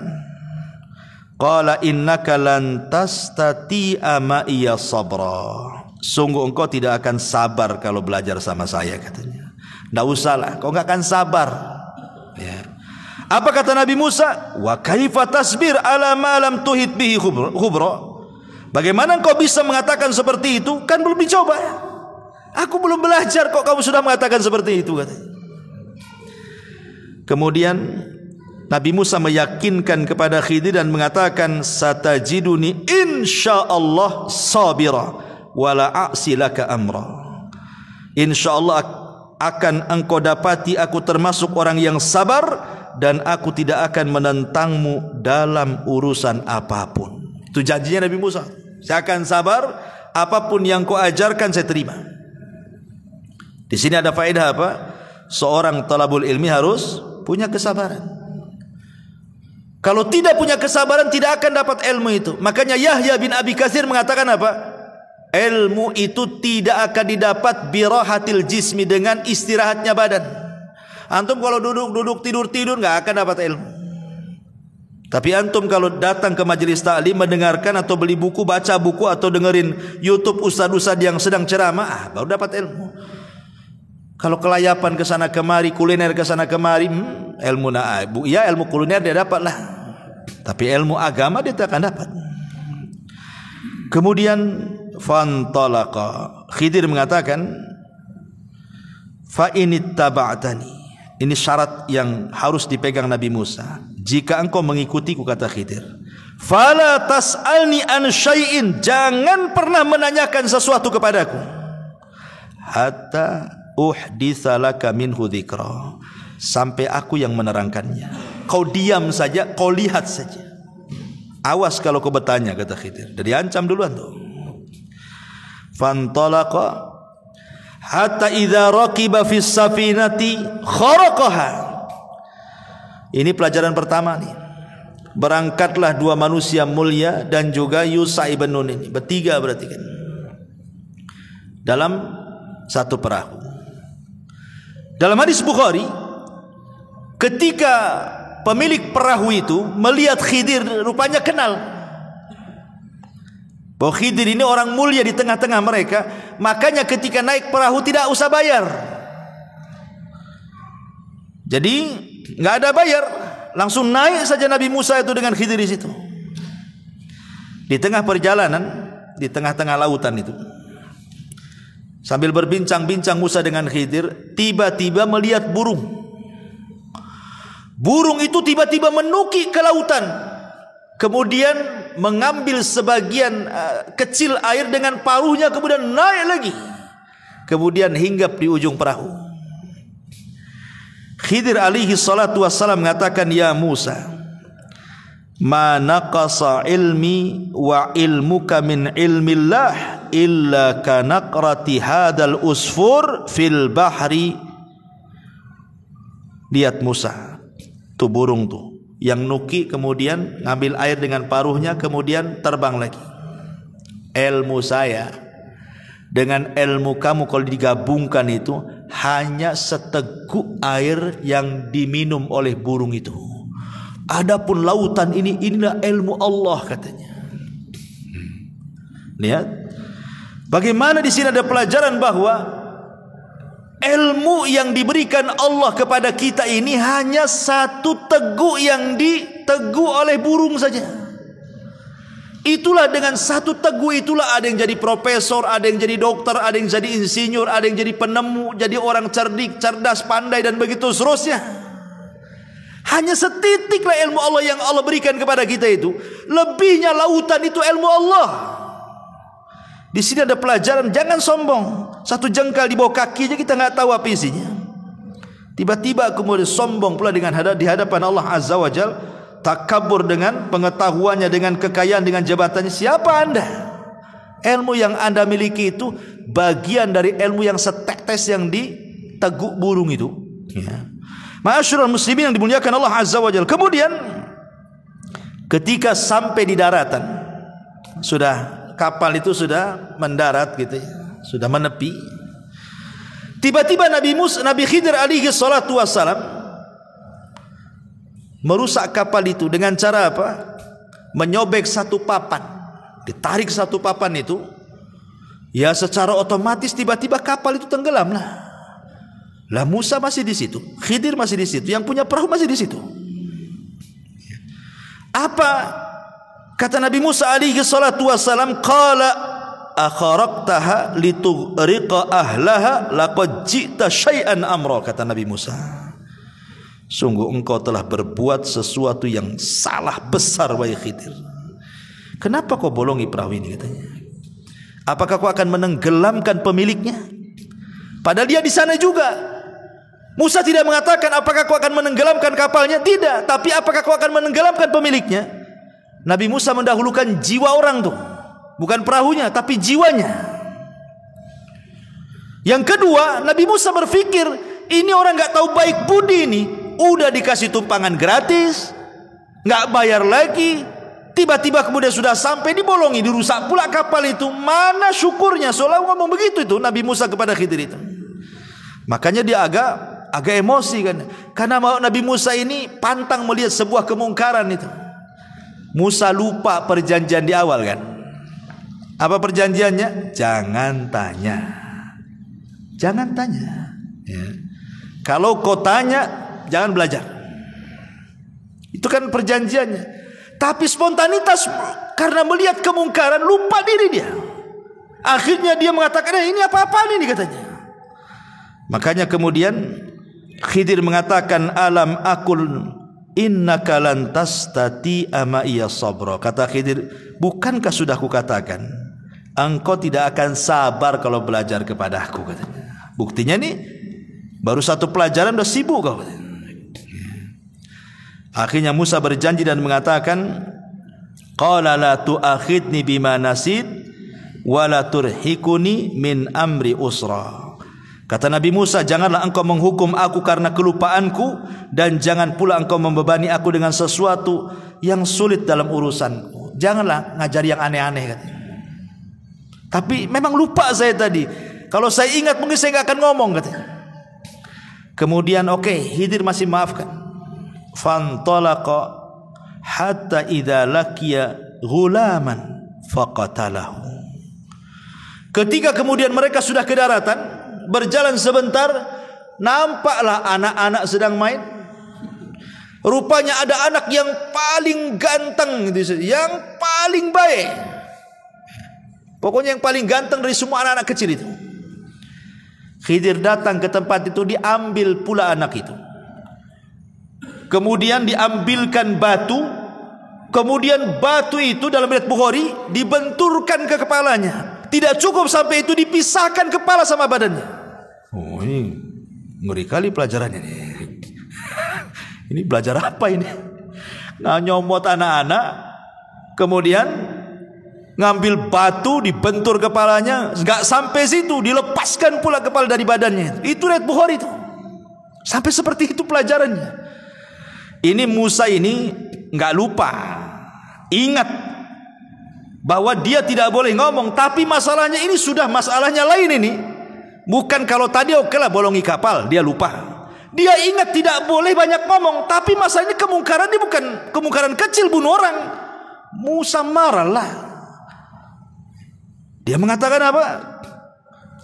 qala innaka lan tastati'a ma'iya sabra. Sungguh engkau tidak akan sabar kalau belajar sama saya, katanya. Tidak usahlah, kau enggak akan sabar. Ya. Apa kata Nabi Musa? Wa kaifa tasbir ala ma lam tuhit bihi khubra. Bagaimana engkau bisa mengatakan seperti itu? Kan belum dicoba. Aku belum belajar kok kamu sudah mengatakan seperti itu, katanya. Kemudian Nabi Musa meyakinkan kepada Khidir dan mengatakan, satajiduni insyaallah sabira wala a'silaka amra. Insyaallah akan engkau dapati aku termasuk orang yang sabar dan aku tidak akan menentangmu dalam urusan apapun. Itu janjinya Nabi Musa. Saya akan sabar, apapun yang kau ajarkan saya terima. Di sini ada faedah apa? Seorang talabul ilmi harus punya kesabaran. Kalau tidak punya kesabaran tidak akan dapat ilmu itu. Makanya Yahya bin Abi Katsir mengatakan apa? Ilmu itu tidak akan didapat birahatil jismi, dengan istirahatnya badan. Antum kalau duduk tidur nggak akan dapat ilmu. Tapi antum kalau datang ke majelis taklim, mendengarkan atau beli buku, baca buku atau dengerin YouTube ustaz-ustaz yang sedang ceramah, baru dapat ilmu. Kalau kelayapan ke sana kemari, kuliner ke sana kemari, ilmu ya ilmu kuliner dia dapat lah. Tapi ilmu agama dia tak akan dapat. Kemudian fantalaqa, Khidir mengatakan fa inittaba'tani. Ini syarat yang harus dipegang Nabi Musa. Jika engkau mengikutiku, kata Khidir, fala tas'alni an syai'in, jangan pernah menanyakan sesuatu kepadaku, hatta uhditsa laka minhu dzikra, sampai aku yang menerangkannya. Kau diam saja, kau lihat saja. Awas kalau kau bertanya, kata Khidir. Jadi ancam duluan tuh. Fantalaqa hatta idza raqiba fis safinati kharaqaha. Ini pelajaran pertama nih. Berangkatlah dua manusia mulia dan juga Yusha ibn Nun ini, bertiga berarti kan, dalam satu perahu. Dalam hadis Bukhari, ketika pemilik perahu itu melihat Khidir, rupanya kenal bahwa Khidir ini orang mulia di tengah-tengah mereka. Makanya ketika naik perahu tidak usah bayar. Jadi nggak ada bayar, langsung naik saja Nabi Musa itu dengan Khidir di situ. Di tengah perjalanan, di tengah-tengah lautan itu, sambil berbincang-bincang Musa dengan Khidir, tiba-tiba melihat burung. Burung itu tiba-tiba menukik ke lautan, kemudian mengambil sebagian kecil air dengan paruhnya, kemudian naik lagi, kemudian hinggap di ujung perahu. Khidir alaihi salatu wassalam mengatakan, ya Musa, ma naqasa ilmi wa ilmuka min ilmillah illa kanaqrati hadal usfur fil bahri. Lihat Musa, tuh burung tuh yang nuki, kemudian ngambil air dengan paruhnya, kemudian terbang lagi. Ilmu saya dengan ilmu kamu kalau digabungkan itu hanya seteguk air yang diminum oleh burung itu. Adapun lautan ini, inilah ilmu Allah, katanya. Lihat bagaimana di sini ada pelajaran bahwa ilmu yang diberikan Allah kepada kita ini hanya satu teguk yang diteguk oleh burung saja. Itulah dengan satu teguk itulah ada yang jadi profesor, ada yang jadi dokter, ada yang jadi insinyur, ada yang jadi penemu, jadi orang cerdik, cerdas, pandai, dan begitu seterusnya. Hanya setitiklah ilmu Allah yang Allah berikan kepada kita itu. Lebihnya lautan itu ilmu Allah. Di sini ada pelajaran, jangan sombong. Satu jengkal di bawah kaki aja kita nggak tahu apa isinya. Tiba-tiba kemudian sombong pula di hadapan Allah Azza wa Jalla. Takabur dengan pengetahuannya, dengan kekayaan, dengan jabatannya. Siapa anda? Ilmu yang anda miliki itu bagian dari ilmu yang setetes yang diteguk burung itu, ya. Ma'asyiral muslimin yang dimuliakan Allah Azza wa Jalla. Kemudian ketika sampai di daratan, sudah kapal itu sudah mendarat gitu ya, sudah menepi. Tiba-tiba Nabi Khidir alaihi salatu wassalam merusak kapal itu dengan cara apa? Menyobek satu papan. Ditarik satu papan itu, ya secara otomatis tiba-tiba kapal itu tenggelam lah. Lah Musa masih di situ, Khidir masih di situ, yang punya perahu masih di situ. Apa kata Nabi Musa alaihi salatu wassalam? Qala akharaqtaha litughriqa ahlaha laqad ji'ta syai'an amra, kata Nabi Musa. Sungguh engkau telah berbuat sesuatu yang salah besar, wahai Khidir. Kenapa kau bolongi perahu ini, katanya? Apakah kau akan menenggelamkan pemiliknya? Padahal dia di sana juga. Musa tidak mengatakan apakah kau akan menenggelamkan kapalnya, tidak. Tapi apakah kau akan menenggelamkan pemiliknya? Nabi Musa mendahulukan jiwa orang tuh. bukan perahunya tapi jiwanya. Yang kedua, Nabi Musa berpikir, ini orang nggak tahu baik budi ini, udah dikasih tumpangan gratis, nggak bayar lagi, tiba-tiba kemudian sudah sampai dibolongi, dirusak pula kapal itu. Mana syukurnya? Seolah ngomong begitu itu Nabi Musa kepada Khidir itu. Makanya dia agak emosi kan, karena Nabi Musa ini pantang melihat sebuah kemungkaran itu. Musa lupa perjanjian di awal kan. Apa perjanjiannya? Jangan tanya. Jangan tanya ya. Kalau kau tanya, jangan belajar. Itu kan perjanjiannya. Tapi spontanitas, karena melihat kemungkaran, lupa diri dia. Akhirnya dia mengatakan, ini apa-apaan ini katanya. Makanya kemudian Khidir mengatakan, alam akul innaka lan tastati'a ma'iya sabra. Kata Khidir, bukankah sudah kukatakan engkau tidak akan sabar kalau belajar kepada aku katanya. Buktinya nih baru satu pelajaran udah sibuk kau. Akhirnya Musa berjanji dan mengatakan, qala la tu'akhidni bima nasid wa la turhikuni min amri usra. Kata Nabi Musa, janganlah engkau menghukum aku karena kelupaanku, dan jangan pula engkau membebani aku dengan sesuatu yang sulit dalam urusanku. Janganlah ngajari yang aneh-aneh katanya. Tapi memang lupa saya tadi. Kalau saya ingat mungkin saya nggak akan ngomong katanya. Kemudian Khidir masih maafkan. Fantalaqa hatta idza laqiya ghulaman faqatalahu. Ketika kemudian mereka sudah ke daratan, berjalan sebentar, nampaklah anak-anak sedang main. Rupanya ada anak yang paling ganteng, yang paling baik. Pokoknya yang paling ganteng dari semua anak-anak kecil itu. Khidir datang ke tempat itu, diambil pula anak itu. Kemudian diambilkan batu. Kemudian batu itu dalam riwayat Bukhari dibenturkan ke kepalanya. Tidak cukup sampai itu, dipisahkan kepala sama badannya. Oh, ini ngeri kali pelajarannya nih. Ini belajar apa ini? Nyomot anak-anak, kemudian ngambil batu, dibentur kepalanya. Gak sampai situ, dilepaskan pula kepala dari badannya. Itu riwayat Bukhari itu. Sampai seperti itu pelajarannya. Ini Musa ini gak lupa, ingat bahwa dia tidak boleh ngomong. Tapi masalahnya ini sudah masalahnya lain ini. Bukan kalau tadi lah bolongi kapal, dia lupa. Dia ingat tidak boleh banyak ngomong. Tapi masalahnya kemungkaran ini bukan kemungkaran kecil, bunuh orang. Musa marahlah. Dia mengatakan apa?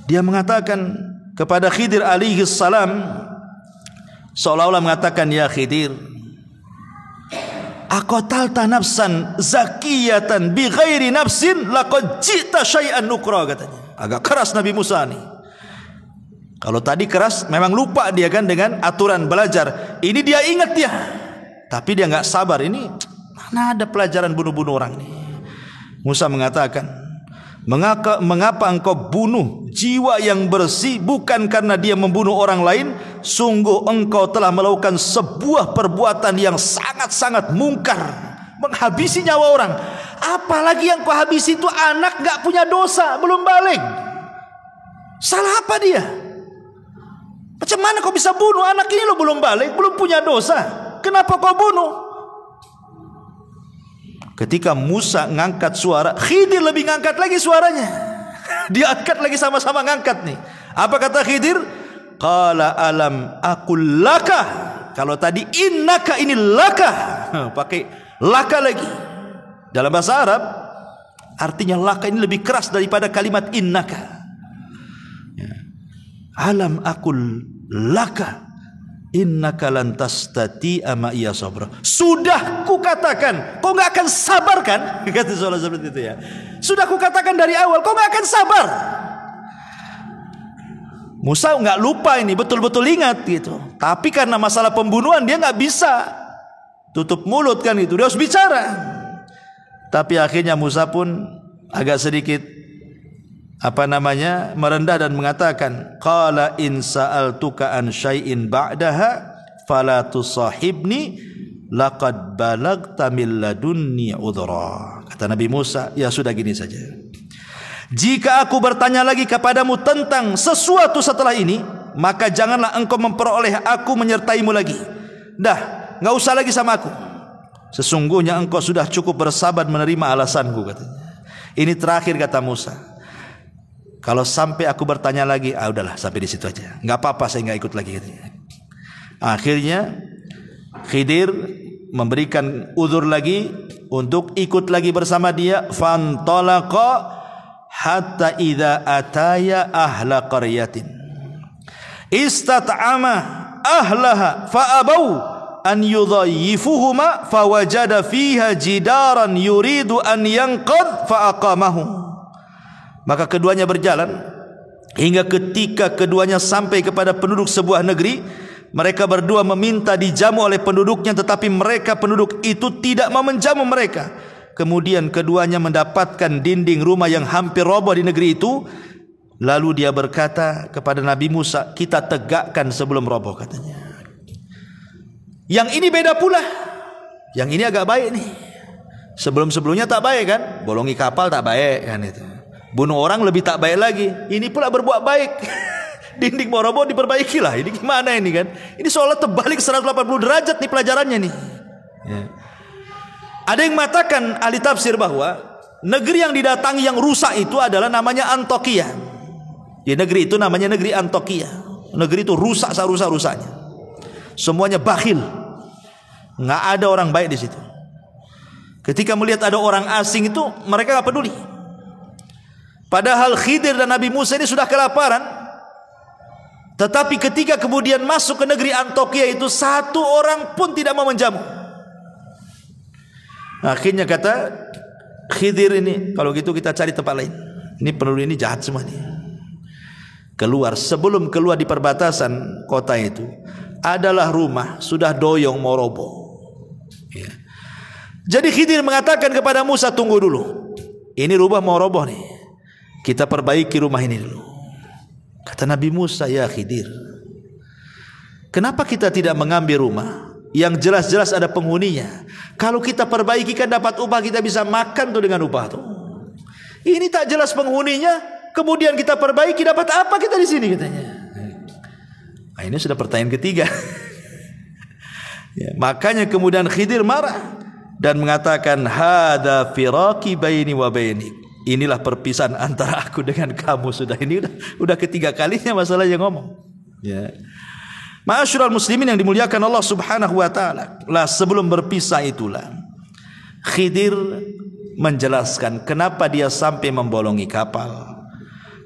Dia mengatakan kepada Khidir alaihi salam, seolah-olah mengatakan, ya Khidir, aqatalta nafsan zakiyatan bi ghairi nafsin laqad ji'ta syai'an nukra katanya. Agak keras Nabi Musa nih. Kalau tadi keras memang lupa dia kan dengan aturan belajar. Ini dia ingat dia. Tapi dia enggak sabar. Ini mana ada pelajaran bunuh-bunuh orang nih. Musa mengatakan, mengapa engkau bunuh jiwa yang bersih bukan karena dia membunuh orang lain? Sungguh engkau telah melakukan sebuah perbuatan yang sangat-sangat mungkar, menghabisi nyawa orang. Apalagi yang kau habisi itu anak gak punya dosa, belum balik. Salah apa dia? Macam mana kau bisa bunuh anak ini? Lo belum balik, belum punya dosa, kenapa kau bunuh? Ketika Musa ngangkat suara, Khidir lebih ngangkat lagi suaranya. Diangkat lagi, sama-sama ngangkat nih. Apa kata Khidir? Qala alam aqul laka. Kalau tadi innaka, ini laka. Pakai laka lagi. Dalam bahasa Arab artinya laka ini lebih keras daripada kalimat innaka. Alam aqul laka innaka lan tastati'a ma'iya sabra. Sudah kukatakan, kau enggak akan sabar kan? Kata seolah seperti itu ya. Sudah kukatakan dari awal, kau enggak akan sabar. Musa enggak lupa ini, betul-betul ingat gitu. Tapi karena masalah pembunuhan dia enggak bisa tutup mulut kan itu. Dia harus bicara. Tapi akhirnya Musa pun agak sedikit merendah dan mengatakan, qala in sa'altuka an syai'in ba'daha fala tusahibni laqad balagta min ladunni udhra. Kata Nabi Musa, ya sudah gini saja, Jika aku bertanya lagi kepadamu tentang sesuatu setelah ini, maka janganlah engkau memperoleh aku menyertaimu lagi. Dah, enggak usah lagi sama aku. Sesungguhnya engkau sudah cukup bersabar menerima alasanku, katanya. Ini terakhir kata Musa. Kalau sampai aku bertanya lagi, udahlah sampai di situ aja. Enggak apa-apa, saya enggak ikut lagi, katanya. Akhirnya Khidir memberikan uzur lagi untuk ikut lagi bersama dia. Fantalaqa hatta idza ataya ahla qaryatin istat'ama ahlaha fa'abau an yudhayyifuhuma fawajada fiha jidaran yuridu an yanqad fa'aqamahu. Maka keduanya berjalan hingga ketika keduanya sampai kepada penduduk sebuah negeri. Mereka berdua meminta dijamu oleh penduduknya, tetapi mereka penduduk itu tidak mau menjamu mereka. Kemudian keduanya mendapatkan dinding rumah yang hampir roboh di negeri itu. Lalu dia berkata kepada Nabi Musa, kita tegakkan sebelum roboh, katanya. Yang ini beda pula. Yang ini agak baik nih. Sebelum-sebelumnya tak baik kan? Bolongi kapal tak baik kan itu. Bunuh orang lebih tak baik lagi. Ini pula berbuat baik. Dinding mau roboh diperbaiki lah. Ini gimana ini kan? Ini seolah terbalik 180 derajat nih pelajarannya nih. Ya. Ada yang mengatakan ahli tafsir bahwa negeri yang didatangi yang rusak itu adalah namanya Antokia. Ya, negeri itu namanya negeri Antokia. Negeri itu rusak serusak-rusaknya. Semuanya bakhil. Nggak ada orang baik di situ. Ketika melihat ada orang asing itu mereka nggak peduli. Padahal Khidir dan Nabi Musa ini sudah kelaparan. Tetapi ketika kemudian masuk ke negeri Antokia itu, satu orang pun tidak mau menjamu. Akhirnya kata Khidir ini, kalau gitu kita cari tempat lain. Ini penduduk ini jahat semua nih. Keluar, sebelum keluar di perbatasan kota itu adalah rumah sudah doyong mau roboh. Ya. Jadi Khidir mengatakan kepada Musa, tunggu dulu. Ini rumah mau roboh nih. Kita perbaiki rumah ini dulu. Kata Nabi Musa, ya Khidir, kenapa kita tidak mengambil rumah yang jelas-jelas ada penghuninya? Kalau kita perbaiki kan dapat upah, kita bisa makan tuh dengan upah tuh. Ini tak jelas penghuninya, kemudian kita perbaiki, dapat apa kita di sini, katanya. Nah, ini sudah pertanyaan ketiga. Ya, makanya kemudian Khidir marah dan mengatakan, hada firaqi baini wa bainik. Inilah perpisahan antara aku dengan kamu. Sudah, ini udah ketiga kalinya masalah yang ngomong. Ya. Ma'asyiral muslimin yang dimuliakan Allah Subhanahu wa taala. Lah sebelum berpisah itulah Khidir menjelaskan kenapa dia sampai membolongi kapal.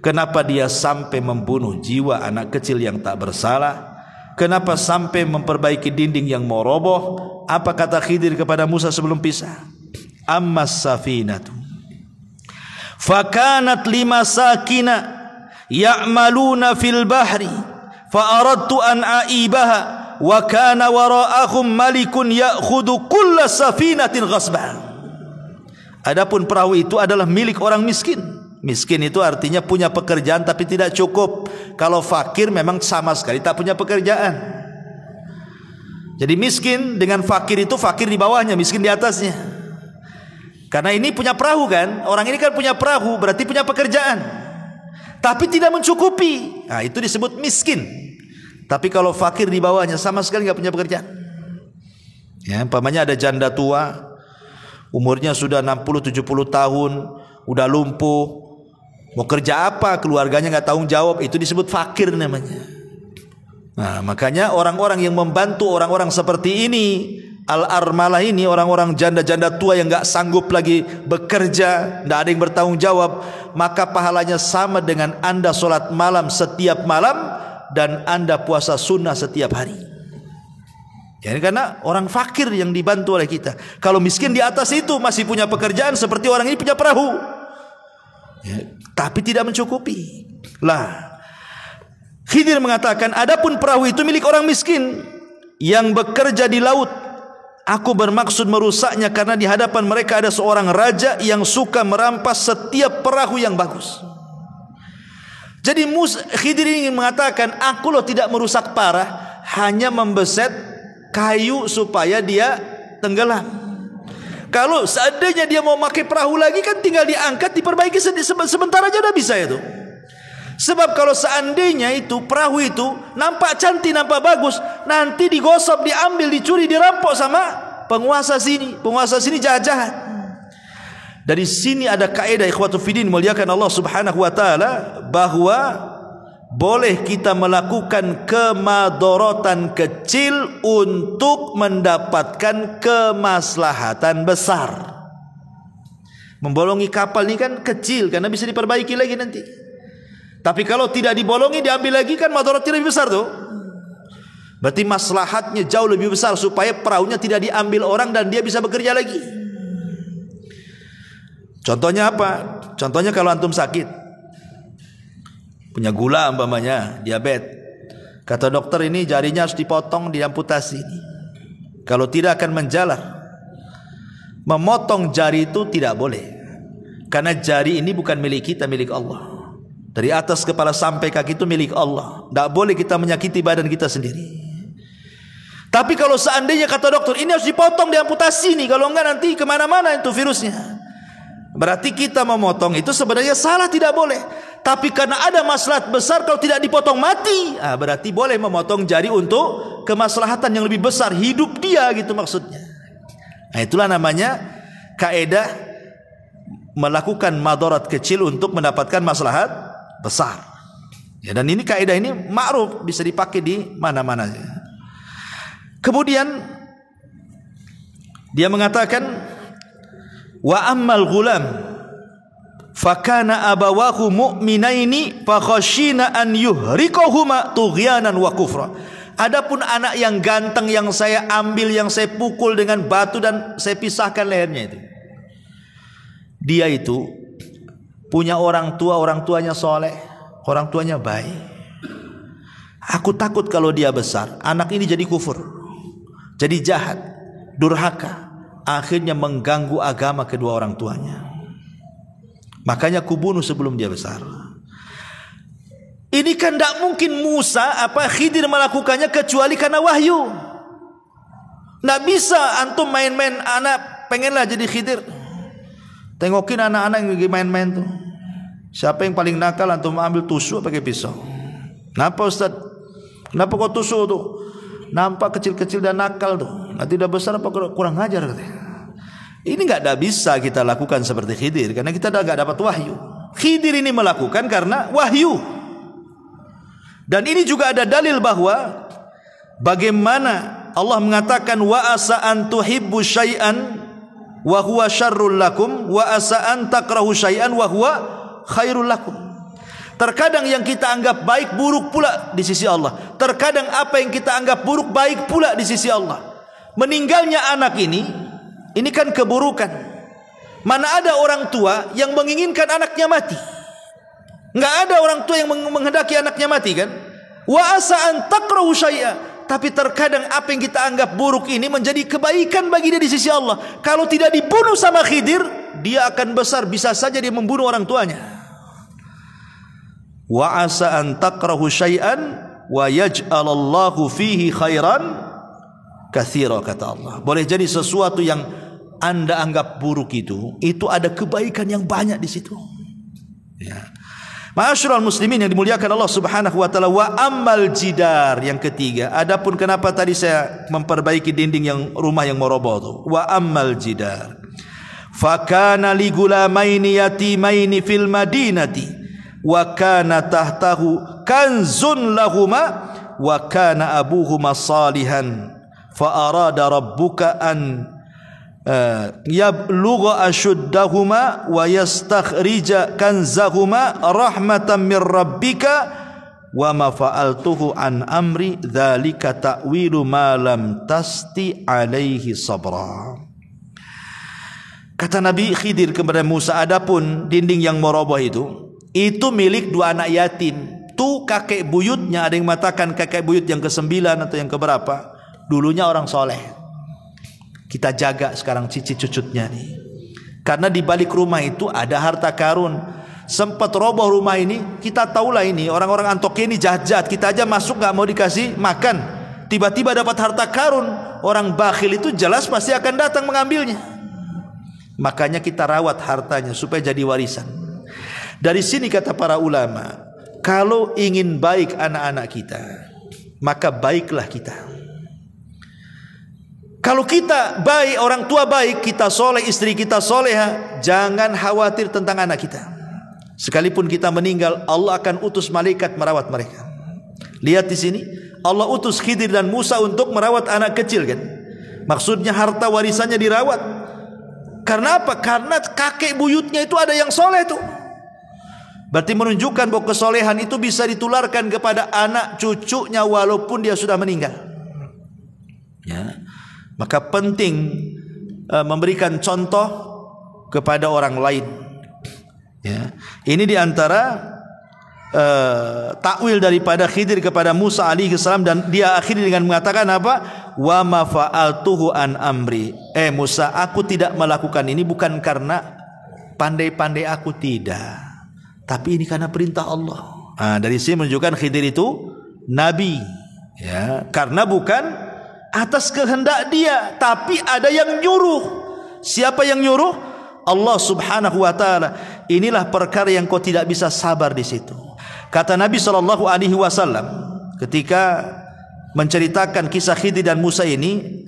Kenapa dia sampai membunuh jiwa anak kecil yang tak bersalah. Kenapa sampai memperbaiki dinding yang mau roboh. Apa kata Khidir kepada Musa sebelum pisah? Ammas safinatu fakanat limasakina ya'maluna fil bahri fa aradtu an aibaha wa kana wara'ahum malikun ya'khudhu kulla safinatin ghasban. Adapun perahu itu adalah milik orang miskin. Miskin itu artinya punya pekerjaan tapi tidak cukup. Kalau fakir memang sama sekali tak punya pekerjaan. Jadi miskin dengan fakir itu, fakir di bawahnya, miskin di atasnya. Karena ini punya perahu kan, orang ini kan punya perahu, berarti punya pekerjaan, tapi tidak mencukupi. Nah, itu disebut miskin. Tapi kalau fakir di bawahnya sama sekali nggak punya pekerjaan. Ya, umpamanya ada janda tua, umurnya sudah 60-70 tahun, udah lumpuh, mau kerja apa, keluarganya nggak tanggung jawab, itu disebut fakir namanya. Nah, makanya orang-orang yang membantu orang-orang seperti ini, al-armalah ini, orang-orang janda-janda tua yang gak sanggup lagi bekerja, gak ada yang bertanggung jawab, maka pahalanya sama dengan anda sholat malam setiap malam dan anda puasa sunnah setiap hari. Ya, karena orang fakir yang dibantu oleh kita. Kalau miskin di atas itu masih punya pekerjaan seperti orang ini punya perahu, ya, tapi tidak mencukupi. Lah, Khidir mengatakan, adapun perahu itu milik orang miskin yang bekerja di laut. Aku bermaksud merusaknya karena di hadapan mereka ada seorang raja yang suka merampas setiap perahu yang bagus. Jadi Khidir ingin mengatakan, aku loh tidak merusak parah, hanya membeset kayu supaya dia tenggelam. Kalau seandainya dia mau pakai perahu lagi kan tinggal diangkat, diperbaiki sebentar aja udah bisa itu. Sebab kalau seandainya itu perahu itu nampak cantik, nampak bagus, nanti digosok, diambil, dicuri, dirampok sama penguasa sini. Penguasa sini jahat-jahat. Dari sini ada kaidah ikhwatu fiddin muliakan Allah Subhanahu wa taala, bahwa boleh kita melakukan kemadharatan kecil untuk mendapatkan kemaslahatan besar. Membolongi kapal ini kan kecil karena bisa diperbaiki lagi nanti. Tapi kalau tidak dibolongi, diambil lagi, kan madharatnya lebih besar tuh. Berarti maslahatnya jauh lebih besar supaya perahunya tidak diambil orang dan dia bisa bekerja lagi. Contohnya apa? Contohnya kalau antum sakit, punya gula umpamanya, diabetes. Kata dokter ini jarinya harus dipotong, diamputasi. Kalau tidak akan menjalar. Memotong jari itu tidak boleh. Karena jari ini bukan milik kita, milik Allah. Dari atas kepala sampai kaki itu milik Allah. Tidak boleh kita menyakiti badan kita sendiri. Tapi kalau seandainya kata dokter ini harus dipotong, diamputasi nih, kalau enggak nanti kemana-mana itu virusnya. Berarti kita memotong itu sebenarnya salah, tidak boleh. Tapi karena ada maslahat besar, kalau tidak dipotong mati, berarti boleh memotong jari untuk kemaslahatan yang lebih besar, hidup dia gitu maksudnya. Nah, itulah namanya kaidah melakukan madarat kecil untuk mendapatkan maslahat besar. Ya, dan ini kaidah ini ma'ruf, bisa dipakai di mana-mana. Kemudian dia mengatakan, wa ammal ghulam fakana abawahu mu'minaini fakhashina an yuhriqahuma tughyanan wa kufra. Adapun anak yang ganteng yang saya ambil, yang saya pukul dengan batu dan saya pisahkan lehernya itu, dia itu punya orang tua, orang tuanya soleh, orang tuanya baik. Aku takut kalau dia besar, anak ini jadi kufur, jadi jahat, durhaka, akhirnya mengganggu agama kedua orang tuanya. Makanya kubunuh sebelum dia besar. Ini kan tidak mungkin Khidir melakukannya kecuali karena wahyu. Tidak bisa antum main-main, anak pengenlah jadi Khidir. Tengokin anak-anak yang lagi main-main tuh. Siapa yang paling nakal, antum ambil tusuk pakai pisau. Kenapa Ustaz? Kenapa kau tusuk tuh? Nampak kecil-kecil dan nakal tuh. Nanti udah besar apa kurang ajar katanya. Ini enggak bisa kita lakukan seperti Khidir karena kita enggak dapat wahyu. Khidir ini melakukan karena wahyu. Dan ini juga ada dalil bahwa bagaimana Allah mengatakan wa asa an tuhibbu syai'an wa huwa syarrul lakum wa asa an takrahu syai'an wa huwa khairul lakum. Terkadang yang kita anggap baik buruk pula di sisi Allah. Terkadang apa yang kita anggap buruk baik pula di sisi Allah. Meninggalnya anak ini kan keburukan. Mana ada orang tua yang menginginkan anaknya mati? Enggak ada orang tua yang menghendaki anaknya mati kan? Wa asa an takrahu syai'a. Tapi terkadang apa yang kita anggap buruk ini menjadi kebaikan bagi dia di sisi Allah. Kalau tidak dibunuh sama Khidir, dia akan besar, bisa saja dia membunuh orang tuanya. Wa asa an takrahu syai'an wa yaj'alallahu fihi khairan katsira, kata Allah. Boleh jadi sesuatu yang Anda anggap buruk itu ada kebaikan yang banyak di situ. Ya. Ma'asyiral muslimin yang dimuliakan Allah Subhanahu wa taala, wa ammal jidar, yang ketiga. Adapun kenapa tadi saya memperbaiki dinding yang rumah yang mau roboh itu. Wa ammal jidar fakana li gulamaini yatimaini fil madinati wa kana tahtahu kanzun lahuma wa kana abuhuma salihan fa arada rabbuka an yablugha ashuddahuma wa yastakhrija kanzahuma rahmatan mir rabbika wa ma fa'altuhu an amri dzalika ta'wilu ma lam tasti alaihi sabra. Kata Nabi Khidir kepada Musa, adapun dinding yang meroboh itu milik dua anak yatim. Tuh kakek buyutnya, ada yang mengatakan kakek buyut yang ke-9 atau yang keberapa, dulunya orang soleh. Kita jaga sekarang cicit cucutnya nih. Karena di balik rumah itu ada harta karun. Sempat roboh rumah ini, kita tahulah ini orang-orang Antokia ini jahat-jahat. Kita aja masuk nggak mau dikasih makan, tiba-tiba dapat harta karun. Orang bakhil itu jelas pasti akan datang mengambilnya. Makanya kita rawat hartanya supaya jadi warisan. Dari sini kata para ulama, kalau ingin baik anak-anak kita, maka baiklah kita. Kalau kita baik, orang tua baik, kita soleh, istri kita soleha, jangan khawatir tentang anak kita. Sekalipun kita meninggal, Allah akan utus malaikat merawat mereka. Lihat di sini, Allah utus Khidir dan Musa untuk merawat anak kecil kan. Maksudnya harta warisannya dirawat. Karena apa? Karena kakek buyutnya itu ada yang soleh tuh. Berarti menunjukkan bahwa kesolehan itu bisa ditularkan kepada anak cucunya walaupun dia sudah meninggal. Ya. Maka penting memberikan contoh kepada orang lain. Ya. Ini diantara takwil daripada Khidir kepada Musa alaihi salam, dan dia akhiri dengan mengatakan apa? Wa ma fa'altuhu an amri. Musa, aku tidak melakukan ini bukan karena pandai-pandai aku, tidak, tapi ini karena perintah Allah. Dari sini menunjukkan Khidir itu nabi, ya, karena bukan atas kehendak dia, tapi ada yang nyuruh. Siapa yang nyuruh? Allah Subhanahu wa taala. Inilah perkara yang kau tidak bisa sabar di situ. Kata Nabi sallallahu alaihi wasallam ketika menceritakan kisah Khidir dan Musa ini,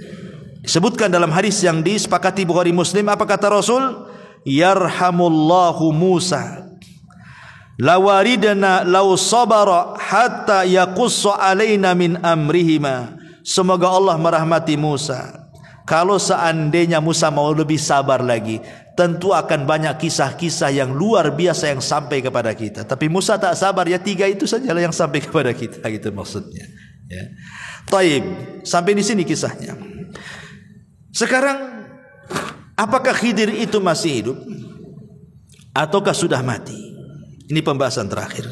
disebutkan dalam hadis yang disepakati Bukhari Muslim, apa kata Rasul? Yarhamullahu Musa lawaridana law sabara hatta yaqussu alaina min amrihima. Semoga Allah merahmati Musa. Kalau seandainya Musa mau lebih sabar lagi, tentu akan banyak kisah-kisah yang luar biasa yang sampai kepada kita. Tapi Musa tak sabar, ya 3 itu sajalah yang sampai kepada kita, gitu maksudnya. Ya. Taib, sampai di sini kisahnya. Sekarang, apakah Khidir itu masih hidup ataukah sudah mati? Ini pembahasan terakhir.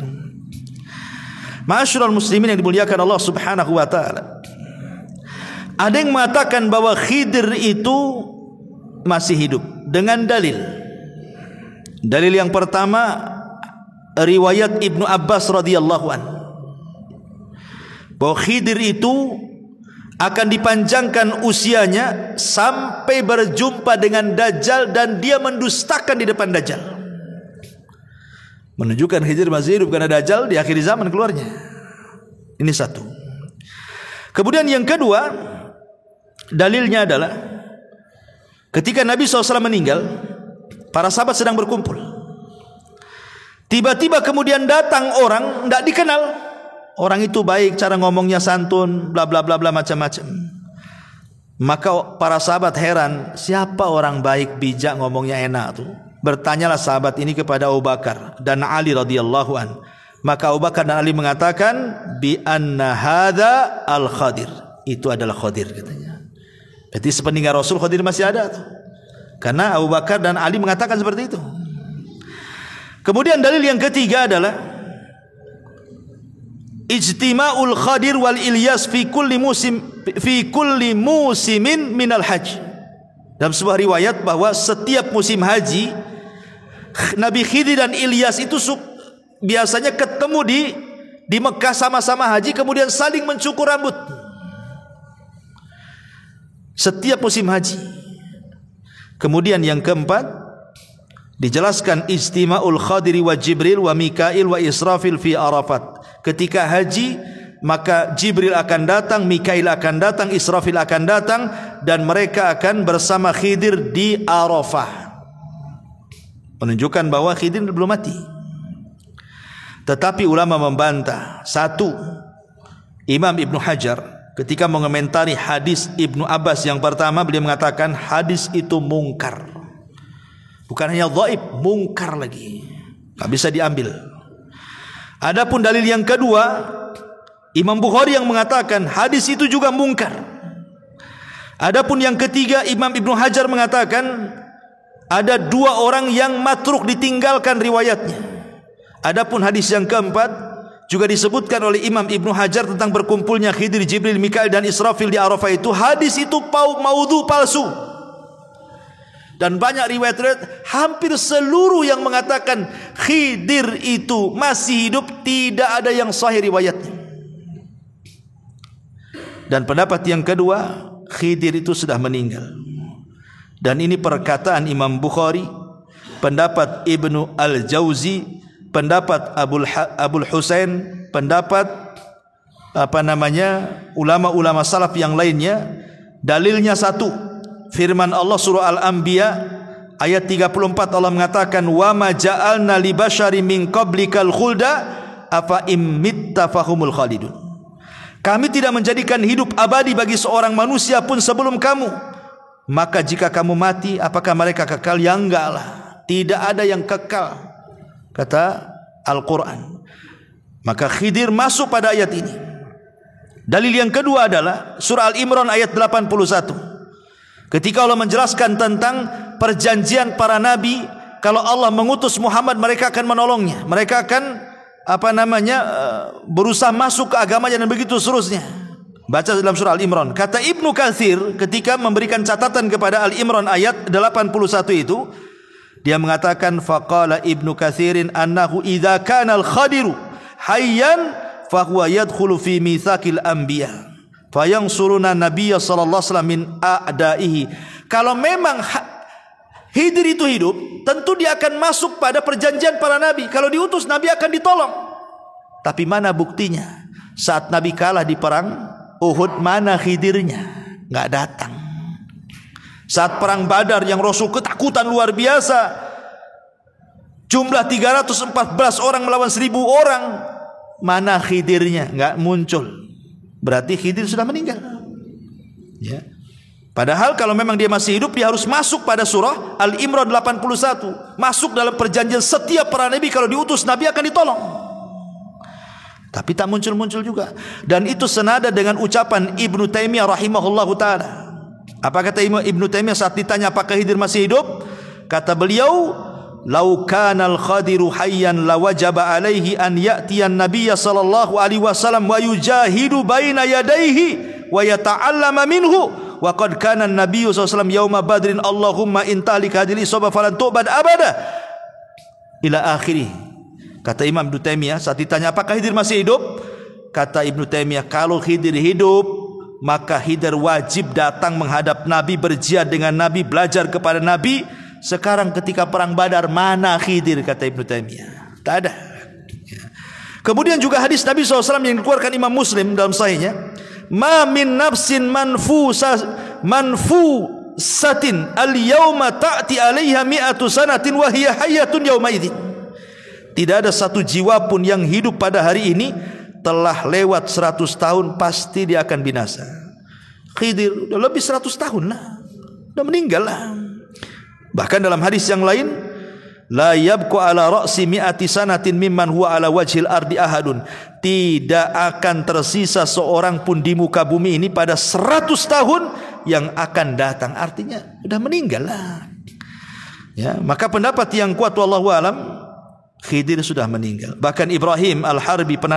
Ma'asyiral muslimin yang dimuliakan Allah Subhanahu wa taala. Ada yang mengatakan bahwa Khidir itu masih hidup dengan dalil. Dalil yang pertama, riwayat Ibnu Abbas radhiyallahu anhu, bahwa Khidir itu akan dipanjangkan usianya sampai berjumpa dengan Dajjal dan dia mendustakan di depan Dajjal. Menunjukkan Khidir masih hidup karena Dajjal di akhir zaman keluarnya. Ini satu. Kemudian yang kedua, dalilnya adalah ketika Nabi SAW meninggal, para sahabat sedang berkumpul. Tiba-tiba kemudian datang orang tidak dikenal. Orang itu baik, cara ngomongnya santun, bla bla bla bla macam-macam. Maka para sahabat heran, siapa orang baik, bijak, ngomongnya enak tuh? Bertanyalah sahabat ini kepada Abu Bakar dan Ali radhiyallahu an. Maka Abu Bakar dan Ali mengatakan, bi anna hadza al-Khadir. Itu adalah Khadir katanya. Jadi sepeninggal Rasul Khadir masih ada tuh. Karena Abu Bakar dan Ali mengatakan seperti itu. Kemudian dalil yang ketiga adalah ijtima'ul Khadir wal Ilyas fi kulli musimin minal haji. Dalam sebuah riwayat bahwa setiap musim haji Nabi Khidir dan Ilyas itu biasanya ketemu di Mekah sama-sama haji, kemudian saling mencukur rambut. Setiap musim haji. Kemudian yang keempat dijelaskan istima'ul Khadiri wa Jibril wa Mikail wa Israfil fi Arafat. Ketika haji maka Jibril akan datang, Mikail akan datang, Israfil akan datang, dan mereka akan bersama Khidir di Arafah. Menunjukkan bahwa Khidir belum mati. Tetapi ulama membantah. Satu, Imam Ibnu Hajar ketika mengomentari hadis Ibnu Abbas yang pertama, beliau mengatakan hadis itu mungkar. Bukan hanya dhaif, mungkar lagi, tak bisa diambil. Adapun dalil yang kedua, Imam Bukhari yang mengatakan hadis itu juga mungkar. Adapun yang ketiga, Imam Ibnu Hajar mengatakan ada 2 orang yang matruk, ditinggalkan riwayatnya. Adapun hadis yang keempat juga disebutkan oleh Imam Ibnu Hajar tentang berkumpulnya Khidir, Jibril, Mikail dan Israfil di Arafah itu. Hadis itu maudhu, palsu. Dan banyak riwayat-riwayat, hampir seluruh yang mengatakan Khidir itu masih hidup, tidak ada yang sahih riwayatnya. Dan pendapat yang kedua, Khidir itu sudah meninggal. Dan ini perkataan Imam Bukhari, pendapat Ibnu Al-Jauzi, pendapat Abul Husain, pendapat ulama-ulama salaf yang lainnya. Dalilnya satu, firman Allah surah Al-Anbiya ayat 34, Allah mengatakan, wa ma ja'alna li basyari min qablikal khulda afa immitta fahumul khalidun. Kami tidak menjadikan hidup abadi bagi seorang manusia pun sebelum kamu, maka jika kamu mati apakah mereka kekal? Ya enggak lah, tidak ada yang kekal, kata Al-Quran. Maka Khidir masuk pada ayat ini. Dalil yang kedua adalah surah Al-Imran ayat 81. Ketika Allah menjelaskan tentang perjanjian para nabi, kalau Allah mengutus Muhammad, mereka akan menolongnya, mereka akan berusaha masuk ke agamanya dan begitu seterusnya. Baca dalam surah Al-Imran. Kata Ibnu Katsir ketika memberikan catatan kepada Al-Imran ayat 81 itu, dia mengatakan faqala Ibnu Katsirin annahu idza kana al-Khadiru hayyan fahuwa yadkhulu fi mitsaqil anbiya fayansuruna nabiyya sallallahu alaihi wasallam min a'daihi. Kalau memang Khidir itu hidup, tentu dia akan masuk pada perjanjian para nabi. Kalau diutus, nabi akan ditolong. Tapi mana buktinya? Saat nabi kalah di perang Uhud, mana Khidirnya? Nggak datang. Saat perang Badar yang Rasul ketakutan luar biasa, jumlah 314 orang melawan 1000 orang, mana Khidirnya? Nggak muncul. Berarti Khidir sudah meninggal, ya. Padahal kalau memang dia masih hidup, dia harus masuk pada surah Al-Imran 81, masuk dalam perjanjian setiap para nabi. Kalau diutus, nabi akan ditolong. Tapi tak muncul-muncul juga. Dan itu senada dengan ucapan Ibnu Taimiyah rahimahullahu ta'ala. Apa kata Ibnu Taimiyah saat ditanya apakah Khidir masih hidup? Kata beliau, lau kanal Khadiru hayyan lawajaba alaihi an ya'tiyan nabiyya sallallahu alaihi wasallam wa yujahidu baina yadayhi wa yata'allama minhu. Wa qad kana an-nabiyyu sallallahu alaihi wasallam yauma badrin Allahumma intalik hadhihi isabah falan tu'bad abada ila akhirih. Kata Imam Ibnu Taimiyah saat ditanya apakah Khidir masih hidup, kata Ibnu Taimiyah, kalau Khidir hidup, maka Khidir wajib datang menghadap Nabi, berjihad dengan Nabi, belajar kepada Nabi. Sekarang ketika perang Badar, mana Khidir? Kata Ibnu Taimiyah, tak ada. Kemudian juga hadis Nabi SAW yang dikeluarkan Imam Muslim dalam sahihnya, ma min nafsin manfusatin al-yawma ta'ti 'alaiha mi'atu sanatin wa hiya hayyatun yawma idzin. Tidak ada satu jiwa pun yang hidup pada hari ini telah lewat 100 tahun pasti dia akan binasa. Khidir udah lebih 100 tahun lah, udah meninggal lah. Bahkan dalam hadis yang lain, la yabqa ala ra'si mi'ati sanatin mimman huwa ala wajhil ardi ahadun. Tidak akan tersisa seorang pun di muka bumi ini pada 100 tahun yang akan datang. Artinya sudah meninggal lah, ya. Maka pendapat yang kuat wallahu alam, Khidir sudah meninggal. Bahkan Ibrahim Al-Harbi pernah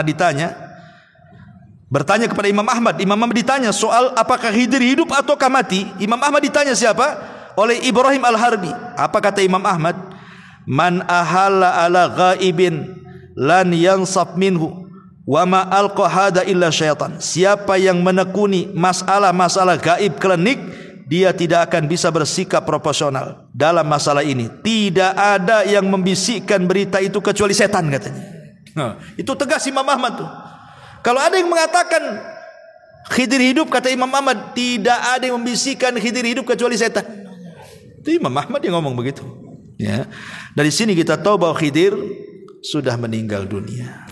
bertanya kepada Imam Ahmad. Imam Ahmad ditanya soal apakah Khidir hidup ataukah mati. Imam Ahmad ditanya siapa? Oleh Ibrahim Al-Harbi. Apa kata Imam Ahmad? Man ahalla ala ghaibin lan yansab minhu wa ma alqa hada illa syaitan. Siapa yang menekuni masalah-masalah gaib klinik, dia tidak akan bisa bersikap proporsional dalam masalah ini. Tidak ada yang membisikkan berita itu kecuali setan, katanya. Itu tegas Imam Ahmad tuh. Kalau ada yang mengatakan Khidir hidup, kata Imam Ahmad, tidak ada yang membisikkan Khidir hidup kecuali setan. Itu Imam Ahmad yang ngomong begitu, ya. Dari sini kita tahu bahwa Khidir sudah meninggal dunia.